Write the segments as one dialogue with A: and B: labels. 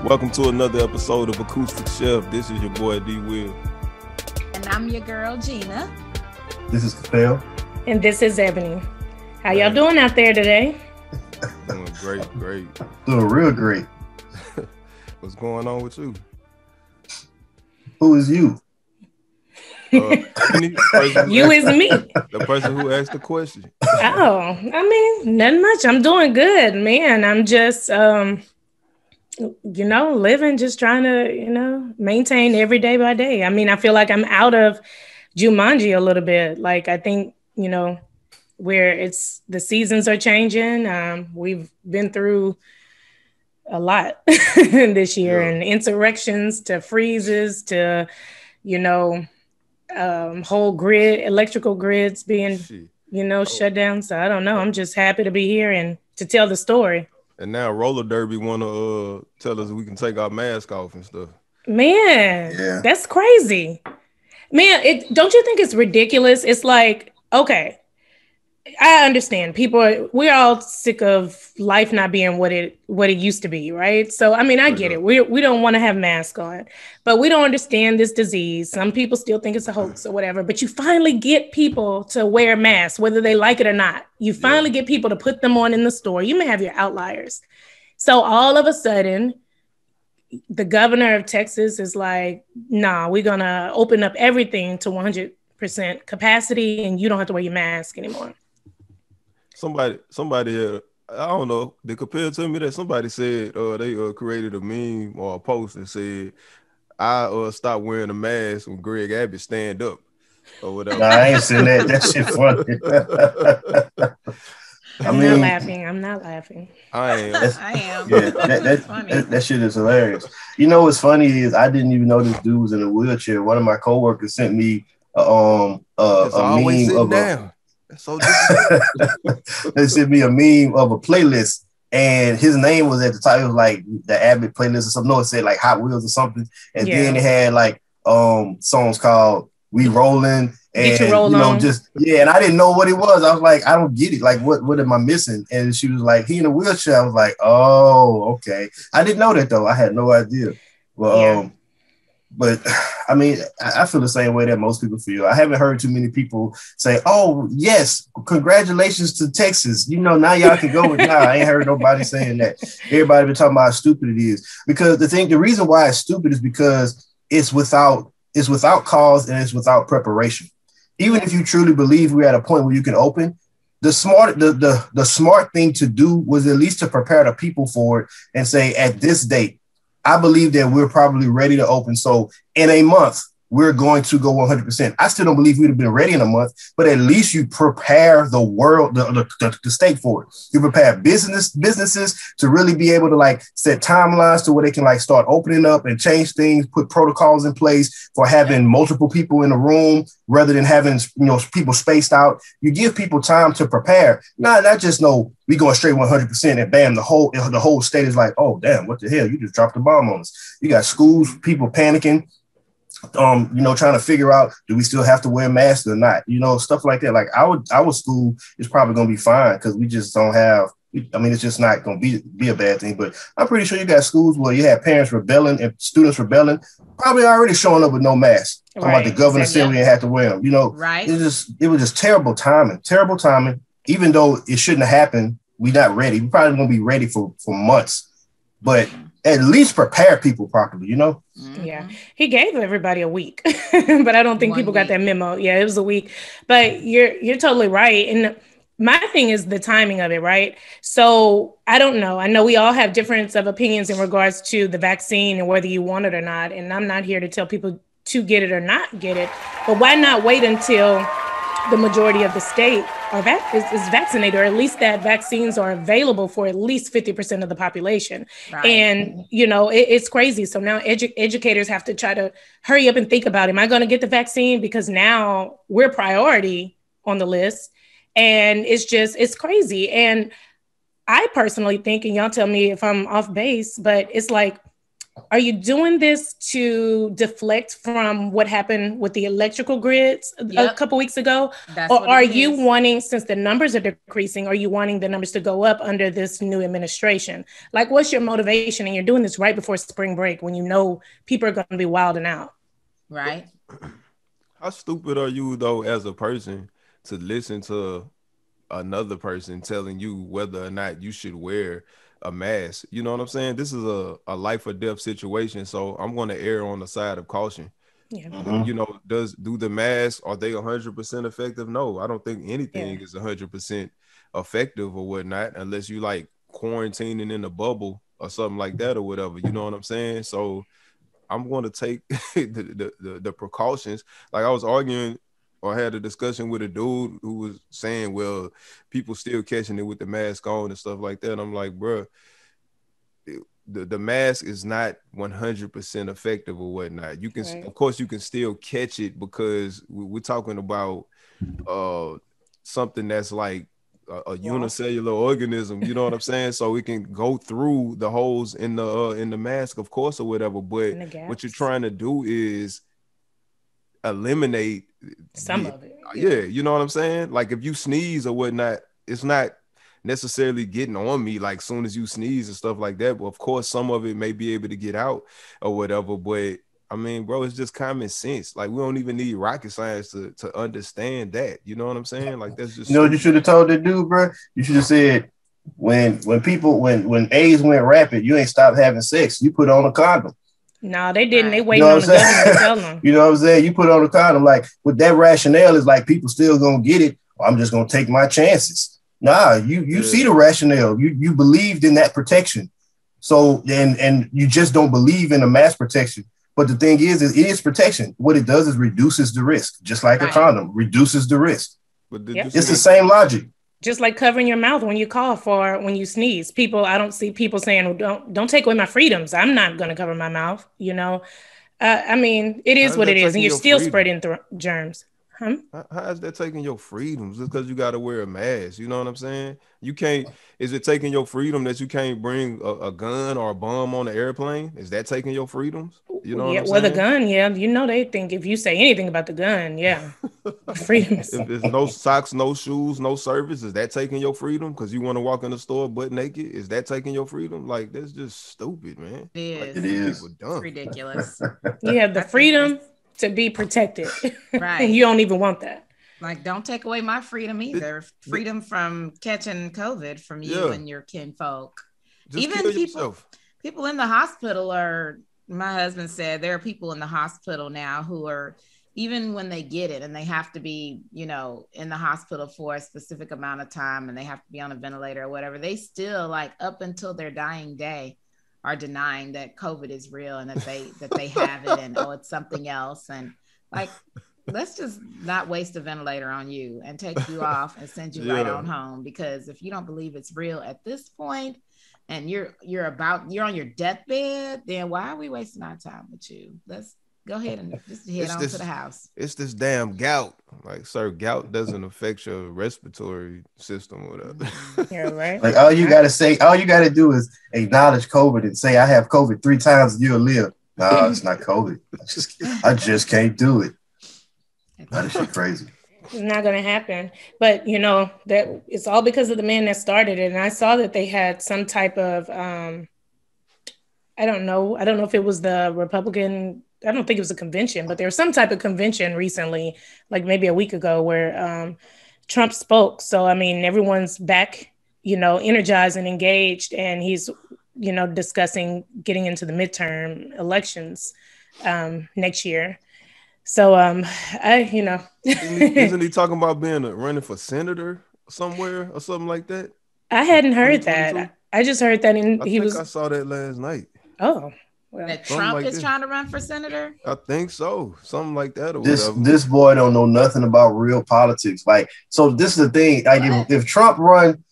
A: Welcome to another episode of Acoustic Chef. This is your boy D Will.
B: And I'm your girl Gina.
C: This is Capel.
D: And this is Ebony. How y'all doing out there today?
A: Doing great.
C: Doing real great.
A: What's going on with you?
C: Who is you?
D: You is me.
A: The person who asked the question.
D: Oh, I mean, nothing much. I'm doing good, man. I'm just, living, just trying to, maintain every day by day. I mean, I feel like I'm out of Jumanji a little bit. Like, I think, where the seasons are changing. We've been through a lot this year, and insurrections to freezes to, whole electrical grids being, shut down. So I don't know. I'm just happy to be here and to tell the story.
A: And now roller derby want to tell us we can take our mask off and stuff.
D: Man, That's crazy. Man, don't you think it's ridiculous? It's like, okay, I understand we're all sick of life not being what it used to be, right? So, I mean, I get it. We don't want to have masks on, but we don't understand this disease. Some people still think it's a hoax or whatever, but you finally get people to wear masks, whether they like it or not. You finally get people to put them on in the store. You may have your outliers. So all of a sudden, the governor of Texas is like, nah, we're going to open up everything to 100% capacity and you don't have to wear your mask anymore.
A: Somebody, I don't know, they compared to me that somebody said they created a meme or a post and said, I stopped wearing a mask when Greg Abbott stand up or whatever.
C: Nah, I ain't seen that. That shit funny.
D: I'm not laughing.
A: I am.
C: Yeah, that shit is hilarious. You know what's funny is I didn't even know this dude was in a wheelchair. One of my coworkers sent me a meme of down. So they sent me a meme of a playlist, and his name was at the top. It was like the Abbott playlist or something. No, it said like Hot Wheels or something. And then it had like songs called "We Rollin'" and and I didn't know what it was. I was like, I don't get it. Like, what am I missing? And she was like, he in a wheelchair. I was like, oh, okay. I didn't know that though. I had no idea. Well, but I mean, I feel the same way that most people feel. I haven't heard too many people say, oh, yes, congratulations to Texas. Now y'all can go. I ain't heard nobody saying that. Everybody been talking about how stupid it is. Because the reason why it's stupid is because it's without cause and it's without preparation. Even if you truly believe we're at a point where you can open, the smart thing to do was at least to prepare the people for it and say, at this date, I believe that we're probably ready to open. So in a month, we're going to go 100%. I still don't believe we'd have been ready in a month, but at least you prepare the world, the state for it. You prepare businesses to really be able to like set timelines to where they can like start opening up and change things, put protocols in place for having multiple people in the room rather than having, people spaced out. You give people time to prepare. Not just we going straight 100% and bam, the whole state is like, oh, damn, what the hell? You just dropped a bomb on us. You got schools, people panicking. Trying to figure out, do we still have to wear masks or not? Stuff like that. Like our school is probably going to be fine because we just don't have, it's just not going to be a bad thing. But I'm pretty sure you got schools where you have parents rebelling and students rebelling, probably already showing up with no mask. Talking about the governor said we didn't have to wear them.
B: Right.
C: It was just terrible timing. Even though it shouldn't have happened, we're not ready. We're probably going to be ready for months. But at least prepare people properly,
D: Yeah, he gave everybody a week, but I don't think people got that memo. Yeah, it was a week, but you're totally right. And my thing is the timing of it, right? So I don't know. I know we all have difference of opinions in regards to the vaccine and whether you want it or not. And I'm not here to tell people to get it or not get it, but why not wait until the majority of the state is vaccinated, or at least that vaccines are available for at least 50% of the population. Right. And, it's crazy. So now educators have to try to hurry up and think about, am I going to get the vaccine? Because now we're priority on the list. And it's crazy. And I personally think, and y'all tell me if I'm off base, but it's like, Are you doing this to deflect from what happened with the electrical grids a couple weeks ago? Or are you wanting, since the numbers are decreasing, are you wanting the numbers to go up under this new administration? Like, what's your motivation? And you're doing this right before spring break when you know people are going to be wilding out.
B: Right.
A: How stupid are you, though, as a person to listen to another person telling you whether or not you should wear a mask? You know what I'm saying? This is a life or death situation, so I'm going to err on the side of caution. Yeah. You know, do the masks, are they 100% effective? No, I don't think anything is 100% effective or whatnot, unless you like quarantining in a bubble or something like that or whatever. You know what I'm saying? So I'm going to take the precautions. Like, I was arguing or had a discussion with a dude who was saying, well, people still catching it with the mask on and stuff like that. And I'm like, bro, the mask is not 100% effective or whatnot. You can, of course, you can still catch it because we're talking about something that's like a unicellular organism. You know what I'm saying? So it can go through the holes in the mask, of course, or whatever. But what you're trying to do is eliminate
D: some of it.
A: Yeah, you know what I'm saying? Like, if you sneeze or whatnot, it's not necessarily getting on me like soon as you sneeze and stuff like that. But of course, some of it may be able to get out or whatever. But I mean, bro, it's just common sense. Like, we don't even need rocket science to understand that. You know what I'm saying? Like, that's just,
C: you know what you should have told that dude, bro? You should have said, when AIDS went rapid, you ain't stopped having sex. You put on a condom.
D: No, they didn't. They waiting on the government to tell them.
C: You know what I'm saying? You put on a condom. Like, with that rationale is like, people still gonna get it. I'm just gonna take my chances. Nah, you see the rationale. You believed in that protection. So and you just don't believe in a mass protection. But the thing is it is protection. What it does is reduces the risk, just like a condom reduces the risk. But it's the same logic.
D: Just like covering your mouth when you cough or when you sneeze. I don't see people saying, don't take away my freedoms. I'm not going to cover my mouth, you know. I mean, it is what it is. And you're still spreading germs.
A: How is that taking your freedoms? Just because you got to wear a mask, you know what I'm saying? You can't. Is it taking your freedom that you can't bring a gun or a bomb on the airplane? Is that taking your freedoms? You know what I'm saying?
D: The gun, you know, they think if you say anything about the gun, freedoms.
A: If there's no socks, no shoes, no service, is that taking your freedom? Because you want to walk in the store butt naked? Is that taking your freedom? Like, that's just stupid, man.
B: It
C: is.
B: It's ridiculous.
D: You have the freedom to be protected. Right. And you don't even want that.
B: Like, don't take away my freedom either. Freedom from catching COVID from you and your kinfolk.
A: Just even
B: people in the hospital my husband said there are people in the hospital now who are, even when they get it and they have to be, you know, in the hospital for a specific amount of time and they have to be on a ventilator or whatever, they still, like, up until their dying day, are denying that COVID is real and that they have it and it's something else. And, like, let's just not waste a ventilator on you and take you off and send you right on home. Because if you don't believe it's real at this point and you're on your deathbed, then why are we wasting our time with you? Let's go ahead and just head on to the house.
A: It's this damn gout. Like, sir, gout doesn't affect your respiratory system or whatever.
D: Yeah, right.
C: Like, all you gotta do is acknowledge COVID and say, I have COVID 3 times and you'll live. No, it's not COVID. I just can't do it. That shit crazy.
D: It's not going to happen. But, you know, that it's all because of the man that started it. And I saw that they had some type of, I don't know if it was the Republican, I don't think it was a convention, but there was some type of convention recently, like maybe a week ago, where Trump spoke. So, I mean, everyone's back, you know, energized and engaged. And he's, you know, discussing getting into the midterm elections next year. So,
A: isn't he talking about running for senator somewhere or something like that?
D: I hadn't heard that. I just heard that
A: I saw that last night.
D: Oh,
B: well. That Trump is trying to run for senator?
A: I think so. Something like that. Or
C: this boy don't know nothing about real politics. Like, so this is the thing. Like, if Trump run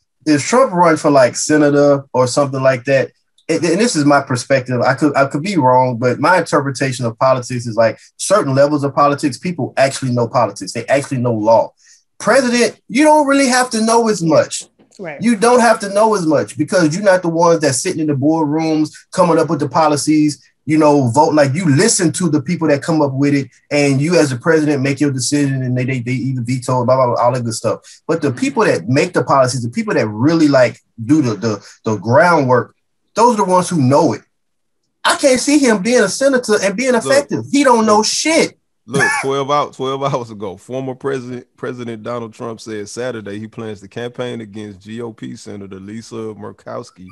C: for like senator or something like that, and this is my perspective. I could be wrong, but my interpretation of politics is like certain levels of politics, people actually know politics. They actually know law. President, you don't really have to know as much.
D: Right.
C: You don't have to know as much because you're not the ones that's sitting in the boardrooms coming up with the policies. vote. Like you listen to the people that come up with it, and you as the president make your decision, and they either veto, blah, blah, blah, all that good stuff. But the people that make the policies, the people that really like do the groundwork, those are the ones who know it. I can't see him being a senator and being effective. He don't know shit.
A: Look, 12 hours ago, former President Donald Trump said Saturday he plans to campaign against GOP Senator Lisa Murkowski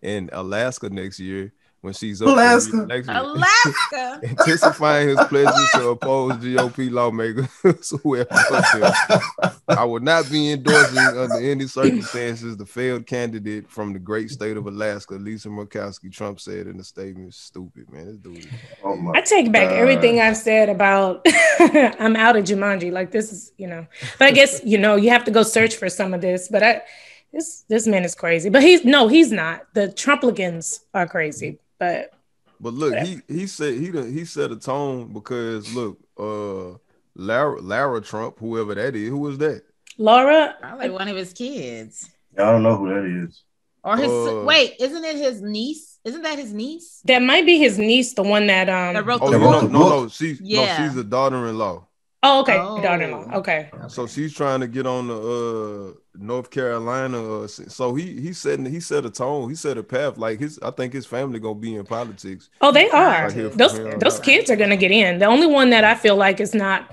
A: in Alaska next year when she's up
B: Alaska,
A: intensifying his pledges to oppose GOP lawmakers who have pushed him. I would not be endorsing under any circumstances the failed candidate from the great state of Alaska, Lisa Murkowski, Trump said in a statement. Stupid, man. This dude.
D: I take back everything I've said about I'm out of Jumanji. Like this is, but I guess, you have to go search for some of this, but this man is crazy, but he's not. The Trumplicans are crazy. But
A: look, he set a tone because look, Lara Trump, whoever that is, who is that?
D: Laura,
B: probably one of his kids.
C: I don't know who that is.
B: Or his wait, isn't it his niece? Isn't that his niece?
D: That might be his niece, the one that
B: wrote the book.
A: No, she's a daughter-in-law.
D: Oh, okay, daughter-in-law. Okay.
A: So she's trying to get on the North Carolina. So he set a tone. He set a path. Like I think his family gonna be in politics.
D: Oh, they are. Those kids are gonna get in. The only one that I feel like is not.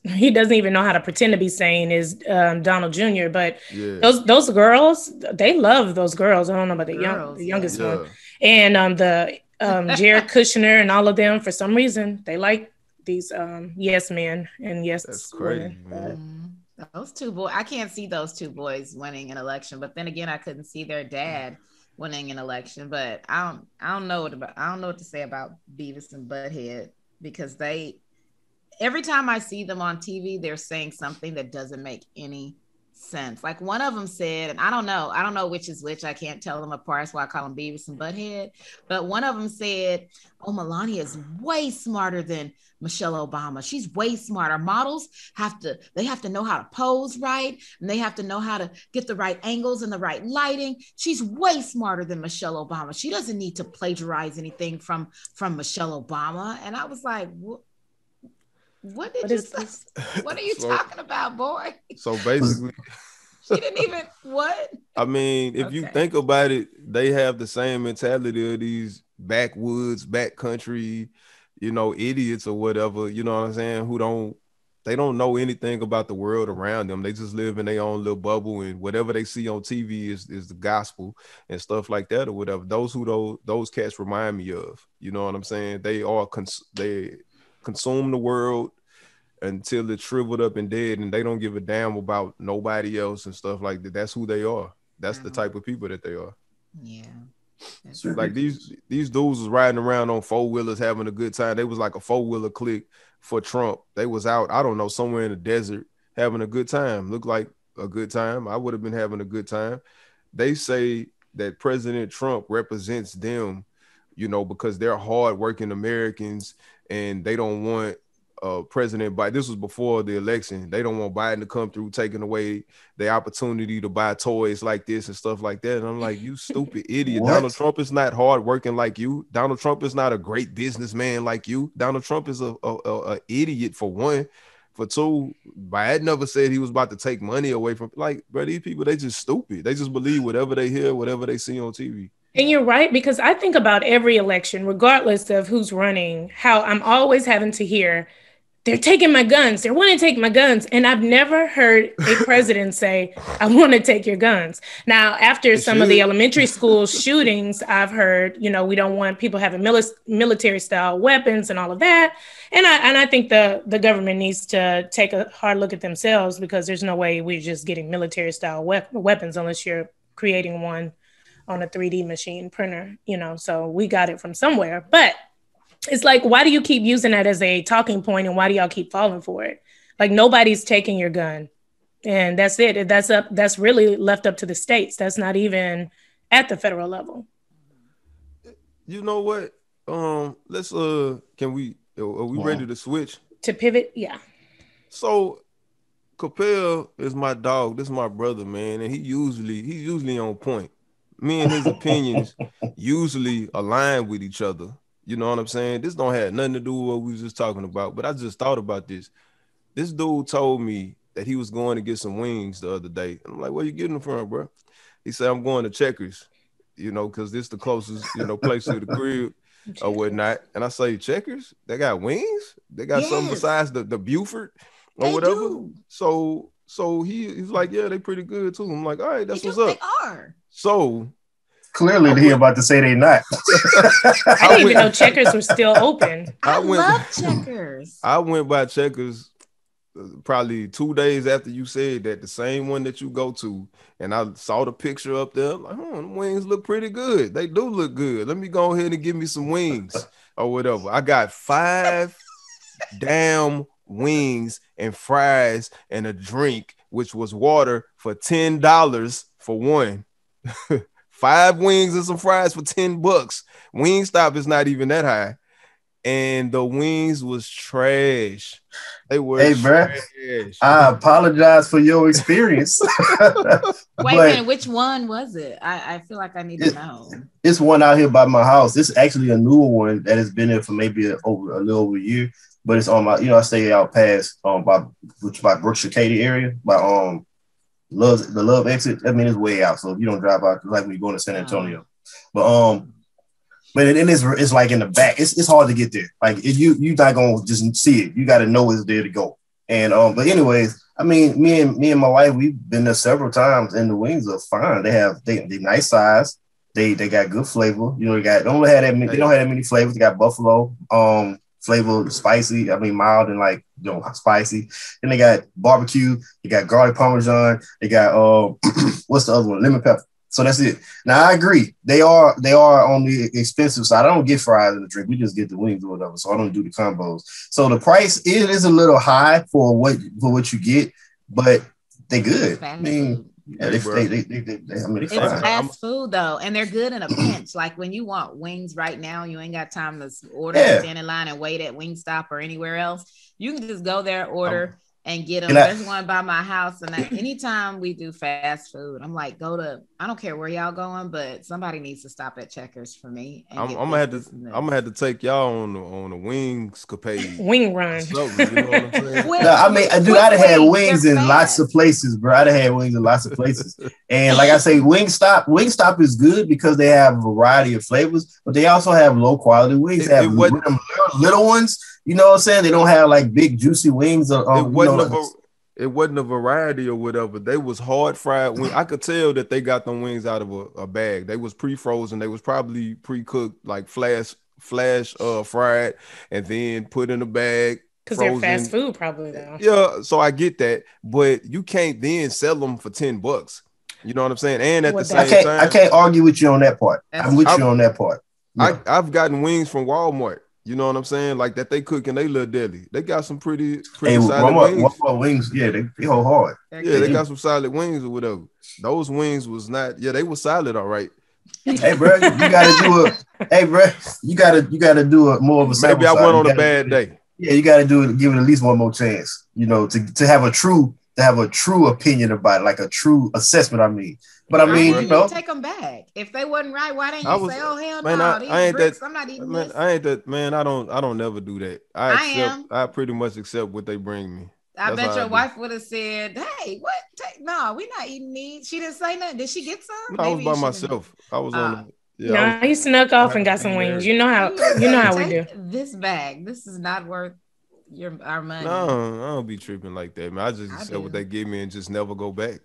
D: He doesn't even know how to pretend to be sane is Donald Jr. But those girls, they love those girls. I don't know about the youngest one, and the Jared Kushner and all of them. For some reason, they like these yes men and yes.
A: That's crazy,
B: man. Those two boys, I can't see those two boys winning an election. But then again, I couldn't see their dad winning an election. But I don't know what to say about Beavis and Butthead because every time I see them on TV, they're saying something that doesn't make any sense. Like one of them said, and I don't know which is which. I can't tell them apart. That's why I call them Beavis and Butthead. But one of them said, "Oh, Melania is way smarter than Michelle Obama. She's way smarter. Models have to know how to pose right, and they have to know how to get the right angles and the right lighting. She's way smarter than Michelle Obama. She doesn't need to plagiarize anything from Michelle Obama." And I was like, what are you talking about, boy?
A: So basically,
B: she didn't even what?
A: I mean, if you think about it, they have the same mentality of these backwoods, backcountry, idiots or whatever. You know what I'm saying? They don't know anything about the world around them. They just live in their own little bubble, and whatever they see on TV is the gospel and stuff like that or whatever. Those cats remind me of. You know what I'm saying? They consume the world until it's shriveled up and dead, and they don't give a damn about nobody else and stuff like that. That's who they are. That's the type of people that they are.
B: Yeah.
A: Like these dudes was riding around on 4-wheelers having a good time. They was like a 4-wheeler clique for Trump. They was out, I don't know, somewhere in the desert having a good time. Looked like a good time. I would have been having a good time. They say that President Trump represents them, because they're hardworking Americans and they don't want President Biden. This was before the election. They don't want Biden to come through taking away the opportunity to buy toys like this and stuff like that. And I'm like, you stupid idiot. Donald Trump is not hardworking like you. Donald Trump is not a great businessman like you. Donald Trump is a idiot for one. For two, Biden never said he was about to take money away from, like, bro, these people, they just stupid. They just believe whatever they hear, whatever they see on TV.
D: And you're right, because I think about every election, regardless of who's running, how I'm always having to hear, they're taking my guns. They want to take my guns. And I've never heard a president say, I want to take your guns. Now, after some of the elementary school shootings, I've heard, we don't want people having military style weapons and all of that. And I think the government needs to take a hard look at themselves, because there's no way we're just getting military style weapons unless you're creating one on a 3D machine printer, so we got it from somewhere. But it's like, why do you keep using that as a talking point, and why do y'all keep falling for it? Like, nobody's taking your gun, and that's it. That's really left up to the states. That's not even at the federal level.
A: You know what? Let's are we ready to switch?
D: To pivot? Yeah.
A: So Capel is my dog. This is my brother, man, and he's usually on point. me and his opinions usually align with each other. You know what I'm saying? This don't have nothing to do with what we was just talking about, but I just thought about this. This dude told me that he was going to get some wings the other day. I'm like, where you getting them from, bro? He said, I'm going to Checkers, because this the closest, place to the crib or whatnot. And I say, Checkers? They got wings? They got something besides the Buford or
B: they
A: whatever?
B: Do.
A: So he's like, yeah, they pretty good too. I'm like, all right, that's what's up.
B: They are.
A: So
C: clearly he about to say they not.
D: I didn't even know Checkers were still open.
B: I love Checkers.
A: I went by Checkers probably 2 days after you said that, the same one that you go to, and I saw the picture up there. I'm like, the wings look pretty good. They do look good. Let me go ahead and give me some wings or whatever. I got 5 damn wings and fries and a drink, which was water, for $10 for one. 5 wings and some fries for $10. Wingstop is not even that high. And the wings was trash. They were trash.
C: I apologize for your experience.
B: Wait a minute, which one was it? I feel like I need to know.
C: It's one out here by my house. This is actually a newer one that has been there for maybe a little over a year. But it's on my, I stay out past by Brookshire Katy area, by the Love exit. I mean, it's way out. So if you don't drive out, like when you're going to San Antonio. But it's like in the back. It's hard to get there. Like you're not gonna just see it. You got to know it's there to go. And but anyways, I mean, me and my wife, we've been there several times, and the wings are fine. They nice size. They got good flavor. They don't have that many flavors. They got buffalo flavor, spicy. I mean, mild and like spicy. Then they got barbecue. They got garlic parmesan. They got what's the other one? Lemon pepper. So that's it. Now I agree. They are on the expensive side. I don't get fries in the drink. We just get the wings or whatever. So I don't do the combos. So the price is a little high for what you get, but they good. I mean, it's
B: fast food though, and they're good in a pinch. Like when you want wings right now, you ain't got time to order, stand in line and wait at Wingstop or anywhere else. You can just go there, order. And get them. There's one by my house, and anytime we do fast food, I'm like, I don't care where y'all going, but somebody needs to stop at Checkers for me. And
A: I'm gonna have to take y'all on the wings capade.
D: Wing run.
A: You know what I'm saying?
C: I mean, dude, I'd have had wings in lots of places, bro. I'd have had wings in lots of places. And like I say, Wingstop is good because they have a variety of flavors, but they also have low quality wings. They have little ones. You know what I'm saying? They don't have like big juicy wings. It
A: wasn't a variety or whatever. They was hard fried wings. I could tell that they got them wings out of a bag. They was pre-frozen. They was probably pre-cooked, like flash fried, and then put in a bag.
D: Because they're fast food, probably though.
A: Yeah, so I get that, but you can't then sell them for $10. You know what I'm saying? And at the same time,
C: I can't argue with you on that part. I'm with you on that part.
A: Yeah. I've gotten wings from Walmart. You know what I'm saying? Like that they cook in they little deli. They got some pretty solid wings.
C: Wings, yeah, they hold hard.
A: Yeah, they got some solid wings or whatever. Those wings was not. Yeah, they were solid, all right.
C: Hey, bro, you gotta do a more of a.
A: Maybe I went on a bad day.
C: Yeah, you gotta do it. Give it at least one more chance. To have a true opinion about it, like a true assessment. I mean. But I mean,
B: take them back. If they wasn't right, why didn't you say, "Oh hell no, these bricks, I'm not eating this."
A: I ain't that man. I don't never do that. I pretty much accept what they bring me.
B: I bet your wife would have said, "Hey, what? No, we're not eating these." She didn't say nothing. Did she get some?
A: No, I was by myself. I was on.
D: You snuck off and got some wings. You know how we do.
B: This bag. This is not worth our money.
A: No, I don't be tripping like that, man. I just accept what they give me and just never go back.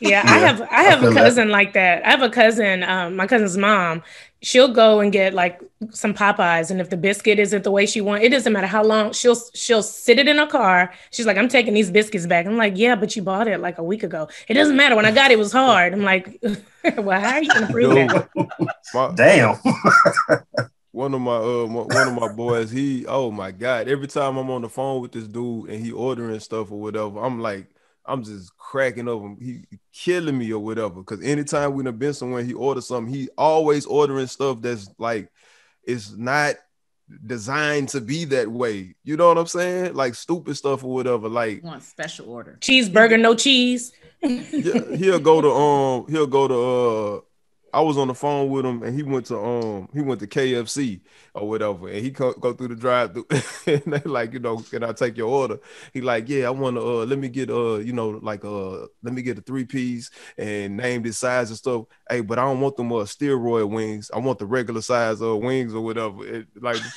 D: Yeah, I have a cousin like that. I have a cousin, my cousin's mom. She'll go and get like some Popeyes, and if the biscuit isn't the way she wants, it doesn't matter how long. She'll sit it in her car. She's like, "I'm taking these biscuits back." I'm like, "Yeah, but you bought it like a week ago. It doesn't matter. When I got it, it was hard." I'm like, "Well, how are you gonna prove that?"
C: Damn.
A: One of my boys, oh my God, every time I'm on the phone with this dude and he ordering stuff or whatever, I'm just cracking up. He killing me or whatever. Because anytime we done been somewhere, he orders something. He always ordering stuff that's like, it's not designed to be that way. You know what I'm saying? Like stupid stuff or whatever. Like,
B: you want special order.
D: Cheeseburger, no cheese.
A: Yeah, he'll go to I was on the phone with him, and he went to KFC or whatever, and he go through the drive-thru, and they like, can I take your order? He like, yeah, I want to let me get let me get a 3-piece and name this size and stuff. Hey, but I don't want them steroid wings. I want the regular size wings or whatever. Like the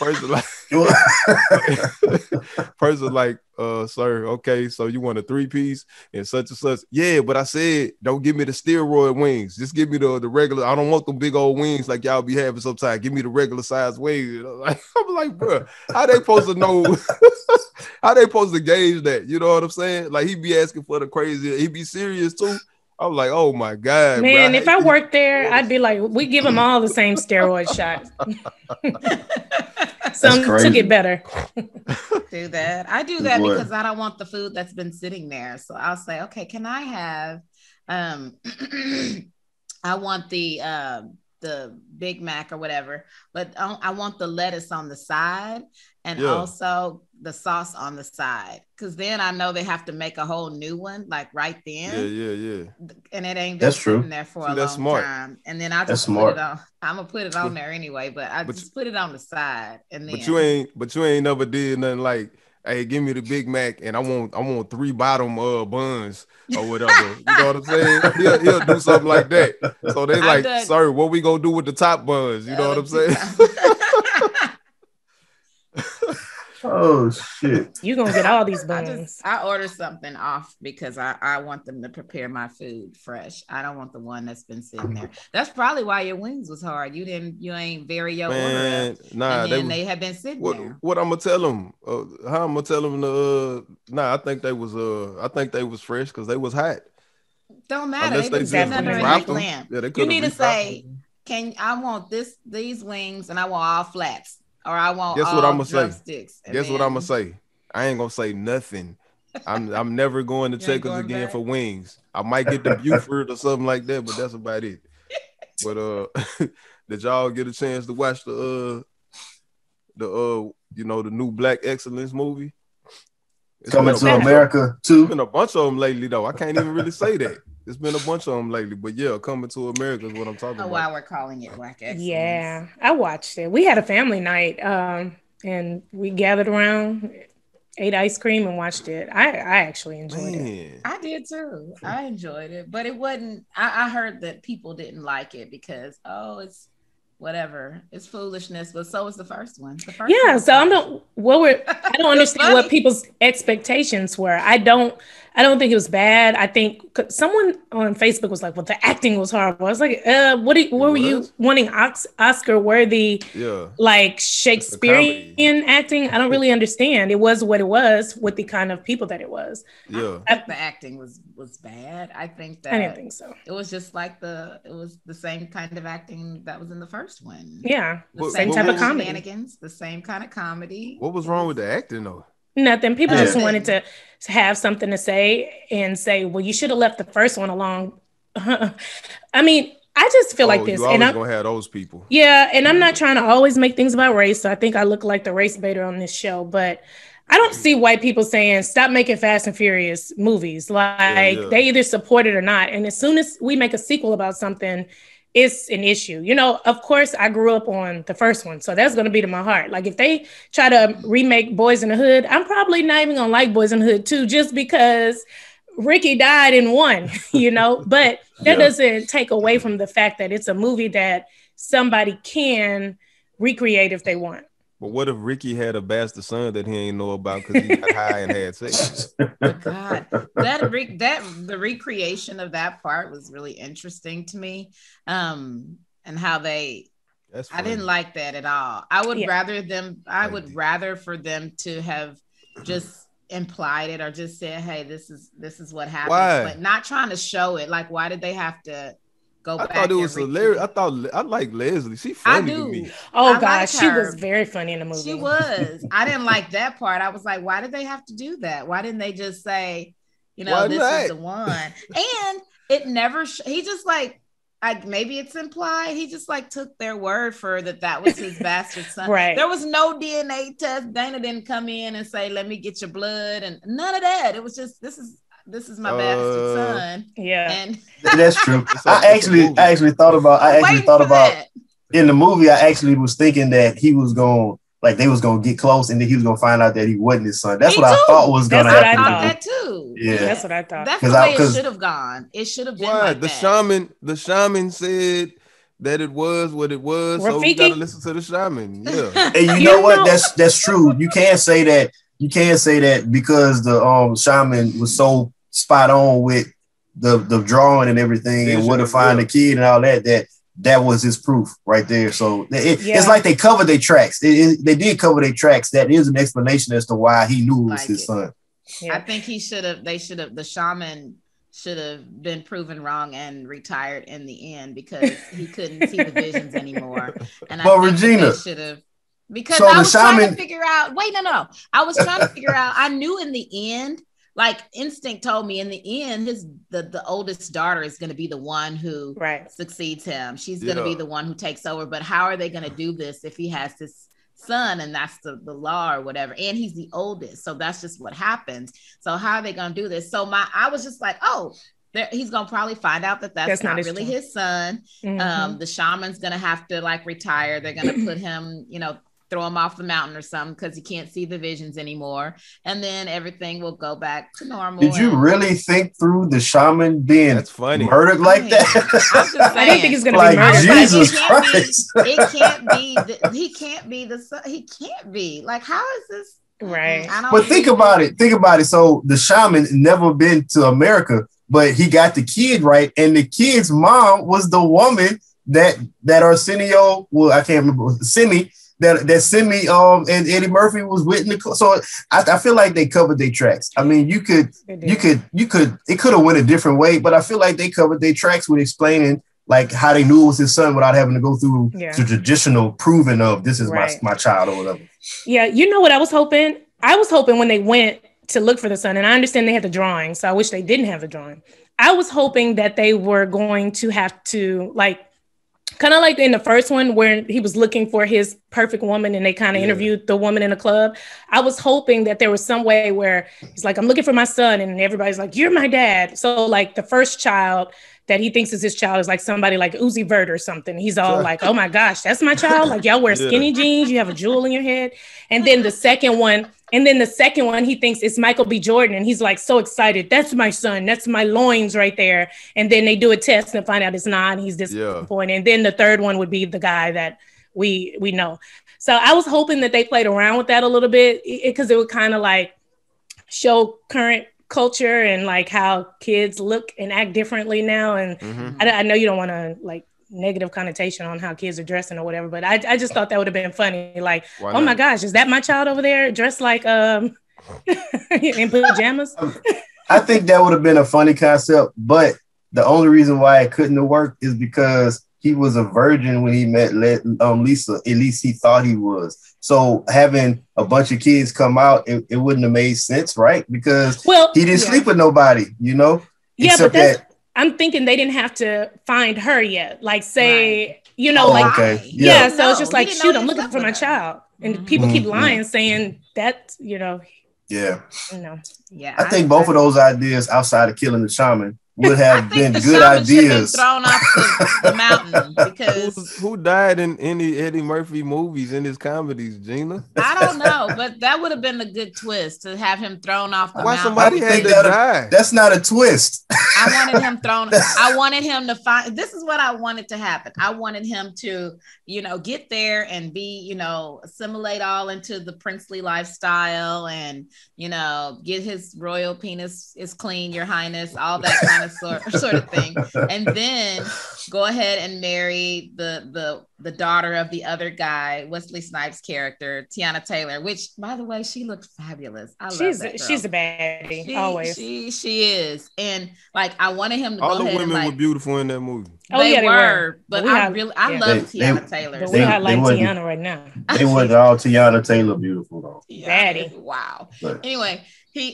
A: person like sir, okay, so you want a 3-piece and such and such. Yeah, but I said don't give me the steroid wings, just give me the regular. I don't want them big old wings like y'all be having sometimes. Give me the regular size wings. I'm like, bro, how they supposed to know? How they supposed to gauge that? You know what I'm saying? Like he be asking for the crazy, he be serious too. I'm like, oh my God,
D: man,
A: bro,
D: if I worked there, I'd be like, we give them all the same steroid shots. Some to get better.
B: Do that. I do that because I don't want the food that's been sitting there. So I'll say, okay, can I have I want the Big Mac or whatever, but I want the lettuce on the side and also the sauce on the side, because then I know they have to make a whole new one like right then.
A: Yeah.
B: And it ain't been sitting there for a long time. And then I just put it on. I'm gonna put it on there anyway, but I just put it on the side. And then
A: but you ain't never did nothing like, hey, give me the Big Mac and I want 3 bottom buns or whatever. You know what I'm saying? He'll do something like that. So they like, sir, what we gonna do with the top buns? You know what I'm saying?
C: Oh shit!
D: You gonna get all these buns?
B: I order something off because I want them to prepare my food fresh. I don't want the one that's been sitting there. That's probably why your wings was hard. You ain't vary your order.
A: Nah,
B: and they have been sitting there.
A: What I'm gonna tell them? How I'm gonna tell them? I think they was fresh because they was hot.
B: Don't matter.
A: Unless they
B: just
A: dropped them. Yeah,
B: you need to say, I want these wings and I want all flats. Or I want
A: Guess
B: all
A: what I'm gonna
B: drumsticks.
A: say? Guess what I'm gonna say? I ain't gonna say nothing. I'm never going to Checkers again for wings. I might get the Buford or something like that, but that's about it. But did y'all get a chance to watch the new Black Excellence movie?
C: Coming to America too.
A: It's been a bunch of them lately though. I can't even really say that. There's been a bunch of them lately, but yeah, Coming to America is what I'm talking about.
B: Why we're calling it Black Excellence.
D: Yeah, I watched it. We had a family night, and we gathered around, ate ice cream, and watched it. I actually enjoyed it.
B: I did too. I enjoyed it, but it wasn't. I heard that people didn't like it because it's whatever, it's foolishness. But so was the first one. So I don't understand what people's expectations were. I don't think it was bad. I think someone on Facebook was like, well, the acting was horrible. I was like, what were you wanting Oscar worthy, like Shakespearean acting? I don't really understand. It was what it was with the kind of people that it was.
A: Yeah.
B: The acting was bad. I think
D: I didn't think so.
B: It was just like it was the same kind of acting that was in the first one.
D: Yeah. The same type of comedy.
B: Shenanigans, the same kind of comedy.
A: What was wrong with the acting though?
D: Nothing. People just wanted to have something to say and say, well, you should have left the first one along. I mean, I just feel like this.
A: You always gonna have those people.
D: Yeah, and I'm not trying to always make things about race, so I think I look like the race baiter on this show, but I don't see white people saying, stop making Fast and Furious movies. Like, they either support it or not. And as soon as we make a sequel about something, it's an issue. Of course, I grew up on the first one, so that's going to be to my heart. Like, if they try to remake Boys in the Hood, I'm probably not even going to like Boys in the Hood 2 just because Ricky died in one, But that doesn't take away from the fact that it's a movie that somebody can recreate if they want.
A: But what if Ricky had a bastard son that he ain't know about because he got high and had sex?
B: Oh, God, the recreation of that part was really interesting to me, and how I didn't like that at all. I would rather for them to have just implied it or just said, "Hey, this is what happened," but not trying to show it. Like, why did they have to? I
A: thought it was hilarious. I like Leslie. She funny to me.
D: Oh gosh, she was very funny in the movie.
B: She was. I didn't like that part. I was like, why did they have to do that? Why didn't they just say, this is the one? And it never. He just like maybe it's implied. He just like took their word for that was his bastard son.
D: Right.
B: There was no DNA test. Dana didn't come in and say, "Let me get your blood," and none of that. It was just this is. this is my bastard son.
D: Yeah,
B: and
C: that's true. I actually thought about in the movie. I actually was thinking that he was going, like, they was gonna get close, and then he was gonna find out that he wasn't his son. That's what I thought was gonna happen.
B: I thought that too.
C: Yeah,
D: that's what I thought.
B: That's the way it should have gone. It should have been like
A: the
B: that.
A: The shaman said that it was what it was,
D: Rafiki?
A: so we gotta listen to the shaman. Yeah,
C: and you know what? That's true. You can't say that. You can't say that because the shaman was so spot on with the drawing and everything, and where to find the kid and all that. That was his proof right there. So it's like they covered their tracks. They did cover their tracks. That is an explanation as to why he knew it was his son.
B: Yeah. I think the shaman should have been proven wrong and retired in the end because he couldn't see the visions anymore. And
C: but Regina
B: should have, because I was trying to figure out. I was trying to figure out. I knew in the end, like instinct told me in the end, the oldest daughter is going to be the one who succeeds him. She's going to be the one who takes over. But how are they going to do this if he has this son and that's the law or whatever? And he's the oldest, so that's just what happens. So how are they going to do this? So I was just like, he's going to probably find out that that's not really his son. Mm-hmm. The shaman's going to have to like retire. They're going to put him, throw him off the mountain or something because he can't see the visions anymore, and then everything will go back to normal.
C: Did you really think through the shaman being murdered like that?
D: I didn't think he's gonna be murdered.
C: Jesus Christ!
B: It can't be. He can't be the son. He can't be. Like, how is this?
D: Right.
C: But think about it. So the shaman never been to America, but he got the kid right, and the kid's mom was the woman that Arsenio. Well, I can't remember. Simi. That Simi and Eddie Murphy was with in the so I feel like they covered their tracks. I mean, it could have went a different way, but I feel like they covered their tracks with explaining like how they knew it was his son without having to go through the traditional proving of this is my child or whatever.
D: Yeah, you know what I was hoping? I was hoping when they went to look for the son, and I understand they had the drawing, so I wish they didn't have the drawing. I was hoping that they were going to have to like kind of like in the first one where he was looking for his perfect woman and they kind of interviewed the woman in the club. I was hoping that there was some way where he's like, I'm looking for my son. And everybody's like, you're my dad. So like the first child that he thinks is his child is like somebody like Uzi Vert or something. He's all like, oh my gosh, that's my child. Like y'all wear skinny jeans. You have a jewel in your head. And then the second one, he thinks it's Michael B. Jordan. And he's like so excited. That's my son. That's my loins right there. And then they do a test and find out it's not. And he's disappointed. And then the third one would be the guy that we know. So I was hoping that they played around with that a little bit because it would kind of like show current culture and like how kids look and act differently now. And I know you don't want to like negative connotation on how kids are dressing or whatever, but I just thought that would have been funny. Like, oh my gosh, is that my child over there dressed like in pajamas?
C: I think that would have been a funny concept, but the only reason why it couldn't have worked is because he was a virgin when he met Lisa. At least he thought he was. So having a bunch of kids come out, it wouldn't have made sense, right? Because he didn't sleep with nobody,
D: Yeah, except but I'm thinking they didn't have to find her yet. Like say, so it's just like, shoot, I'm looking for my child. And people keep lying, saying that,
C: Yeah.
B: Yeah.
C: I think both of those ideas outside of killing the shaman would have been good ideas.
B: Been thrown off the mountain because
A: who died in any Eddie Murphy movies in his comedies, Gina?
B: I don't know, but that would have been a good twist to have him thrown off the mountain.
A: Why somebody had to die?
C: That's not a twist.
B: I wanted him thrown. I wanted him to find. This is what I wanted to happen. I wanted him to, get there and be, assimilate all into the princely lifestyle and, get his royal penis is clean, Your Highness, all that kind of sort of thing, and then go ahead and marry the daughter of the other guy, Wesley Snipes' character, Tiana Taylor, which by the way, she looked fabulous. I love that girl.
D: She's a baddie, always.
B: She is, and like I wanted him to
A: all
B: go
A: the
B: ahead
A: women
B: and
A: were beautiful in that movie.
B: They were, but I love Tiana Taylor.
D: But we not like Tiana right now.
C: They weren't all Tiana Taylor beautiful though.
D: Baddie.
B: Wow. But anyway.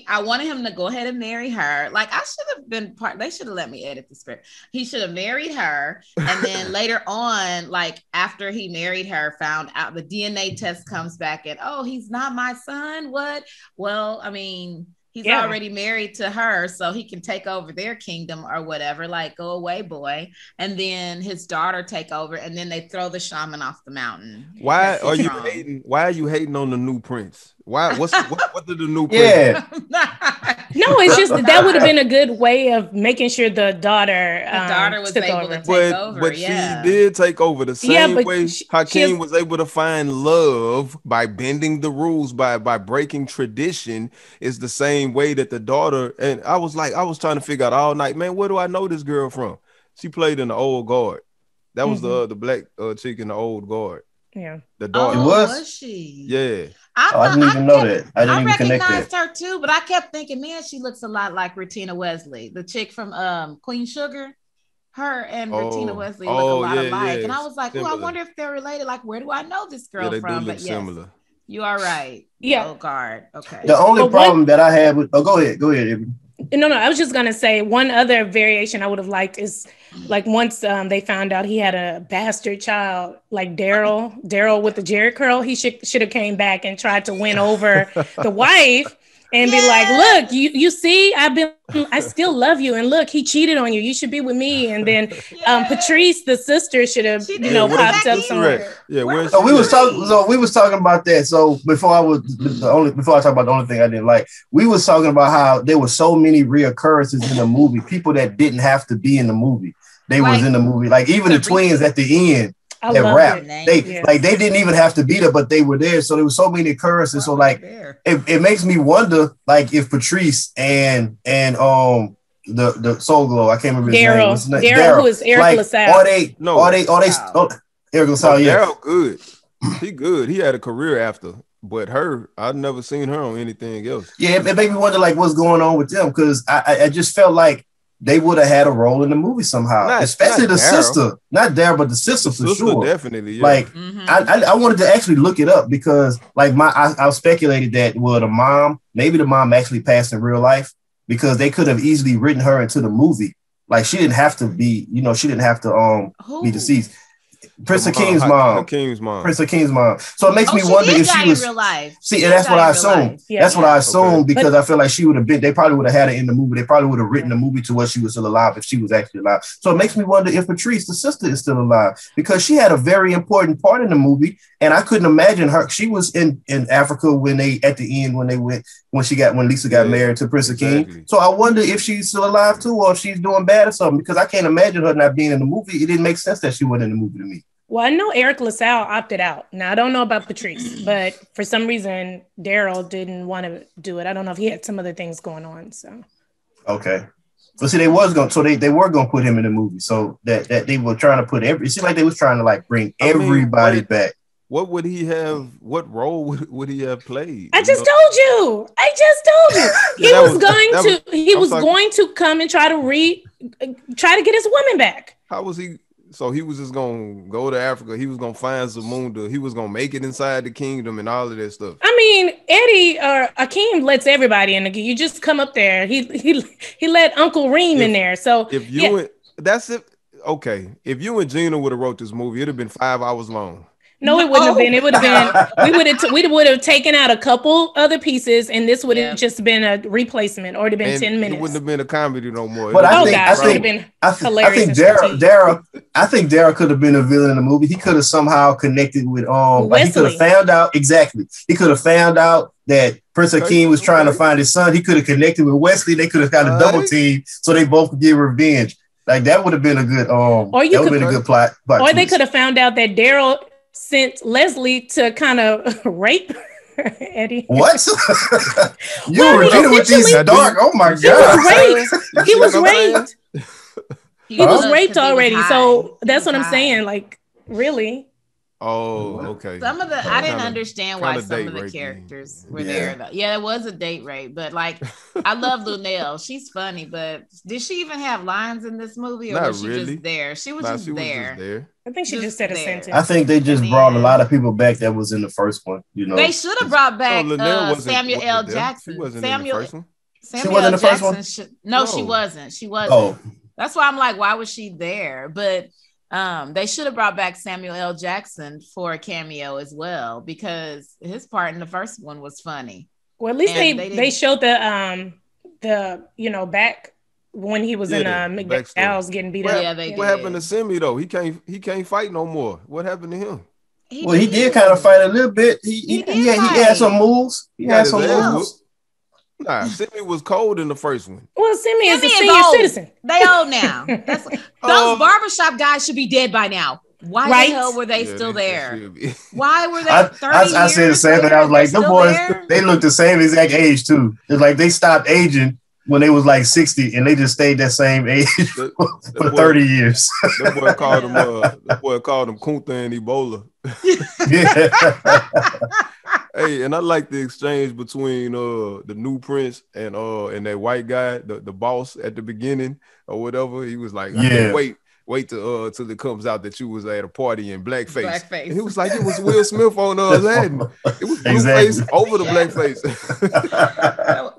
B: I wanted him to go ahead and marry her. Like I should have been they should have let me edit the script. He should have married her. And then later on, like after he married her, found out the DNA test comes back and, oh, he's not my son. What? Well, I mean, He's already married to her, so he can take over their kingdom or whatever, like go away, boy. And then his daughter take over, and then they throw the shaman off the mountain.
A: Why are you hating? Why are you hating on the new prince? Why? What did the new prince?
C: Yeah.
D: No, it's just that would have been a good way of making sure the daughter
B: was able to take over.
A: But she did take over the same way Hakeem was able to find love by bending the rules, by breaking tradition, is the same way that the daughter. And I was trying to figure out all night, man, where do I know this girl from? She played in the Old Guard. That was the black chick in the Old Guard.
D: Yeah,
A: the daughter.
C: Was
B: she?
A: Yeah.
C: I didn't even know that. I didn't even connect that.
B: I recognized her too, but I kept thinking, man, she looks a lot like Retina Wesley, the chick from Queen Sugar. Her and Retina Wesley look a lot alike, and I was like, "Oh, I wonder if they're related. Like, where do I know this girl from?" But yes, similar. You are right.
D: Yeah.
B: Old Guard. Okay.
C: The only problem that I had with go ahead, Avery.
D: No, I was just gonna say one other variation I would have liked is like once they found out he had a bastard child, like Daryl with the Jerry curl, he should have came back and tried to win over the wife and be like, look, you see, I still love you, and look, he cheated on you. You should be with me. And then Patrice, the sister, should have popped up somewhere.
C: Yeah, we was talking about that. So before I talk about the only thing I didn't like, we was talking about how there were so many reoccurrences in the movie, people that didn't have to be in the movie. They was in the movie, like even the twins at the end. That rap, they didn't even have to be there, but they were there. So there was so many occurrences. So like, it makes me wonder, like if Patrice and the Soul Glow, I can't remember his name.
D: Daryl, who is Eric LaSalle.
C: Are they? Eric LaSalle, yeah.
A: Daryl good. He good. He had a career after, but I've never seen her on anything else.
C: Yeah, it made me wonder like what's going on with them, because I just felt like they would have had a role in the movie somehow, especially the sister, not Daryl, but the sister for sure.
A: Definitely, yeah.
C: Like I wanted to actually look it up because like I speculated that maybe the mom actually passed in real life, because they could have easily written her into the movie. Like she didn't have to be, she didn't have to be deceased. Prince Akeem's mom. Prince Akeem's mom. So it makes me wonder if she was in real life. See, and that's what I assume. That's what I assume, because I feel like she would have been. They probably would have had her in the movie. They probably would have written the movie to where she was still alive if she was actually alive. So it makes me wonder if Patrice, the sister, is still alive, because she had a very important part in the movie, and I couldn't imagine her. She was in Africa when Lisa got married to Prince Akeem. So I wonder if she's still alive too, or if she's doing bad or something, because I can't imagine her not being in the movie. It didn't make sense that she wasn't in the movie to me.
D: Well, I know Eric LaSalle opted out. Now, I don't know about Patrice, but for some reason, Daryl didn't want to do it. I don't know if he had some other things going on. So,
C: okay. But see, they were going to put him in the movie, so that they were trying to put it seemed like they was trying to like bring everybody back.
A: What would he have? What role would he have played?
D: I just told you. He was going to come and try to get his woman back.
A: How was he? So he was just gonna go to Africa. He was gonna find Zamunda. He was gonna make it inside the kingdom and all of that stuff.
D: I mean, Eddie or Akeem lets everybody in. You just come up there. He let Uncle Reem in there. So
A: that's it. Okay, if you and Gina would have wrote this movie, it'd have been 5 hours long.
D: No, it wouldn't have been. It would have been. We would have taken out a couple other pieces, and this would have just been a replacement, or it'd have been 10 minutes.
A: It wouldn't have been a comedy no more.
C: But I think Daryl could have been a villain in the movie. He could have somehow connected with like he could have found out exactly. He could have found out that Prince Akeem was trying to find his son. He could have connected with Wesley. They could have got a double team, so they both could get revenge. Like that would have been a good good plot.
D: Or they could have found out that Daryl sent Leslie to kind of rape Eddie.
C: What? You were dealing with these dark. Oh my God.
D: He was raped. He was raped already. So that's what I'm saying. Like, really?
A: Oh, okay.
B: I didn't understand why some of the characters were there. Yeah, it was a date rape, but like, I love Lunel. She's funny, but did she even have lines in this movie, or was she just there? She was just there.
D: I think she just said a sentence.
C: I think they just brought a lot of people back that was in the first one.
B: They should have brought back Samuel L. Jackson.
A: She wasn't in the first one.
B: Samuel L. Jackson. No, she wasn't. She wasn't. Oh. That's why I'm like, why was she there? But they should have brought back Samuel L. Jackson for a cameo as well, because his part in the first one was funny.
D: Well, at least they showed the back when he was in McDowell's getting beat up.
A: What happened to Simi though? He can't fight no more. What happened to him?
C: He did kind of fight a little bit. He had some moves. He had some moves.
A: Nah, Simi was cold in the first one.
D: Well, Simi is a senior citizen.
B: They old now. Those barbershop guys should be dead by now. Why the hell were they still there? Why were they 30 years
C: I said the same thing. I was like, them boys, they look the same exact age too. It's like they stopped aging when they was like 60 and they just stayed that same age for 30 years.
A: That boy called him Kunta and Ebola. Hey, and I like the exchange between the new prince and that white guy, the boss at the beginning or whatever. He was like, I can't wait till it comes out that you was at a party in blackface. And he was like, it was Will Smith on Aladdin. It was blueface over the blackface.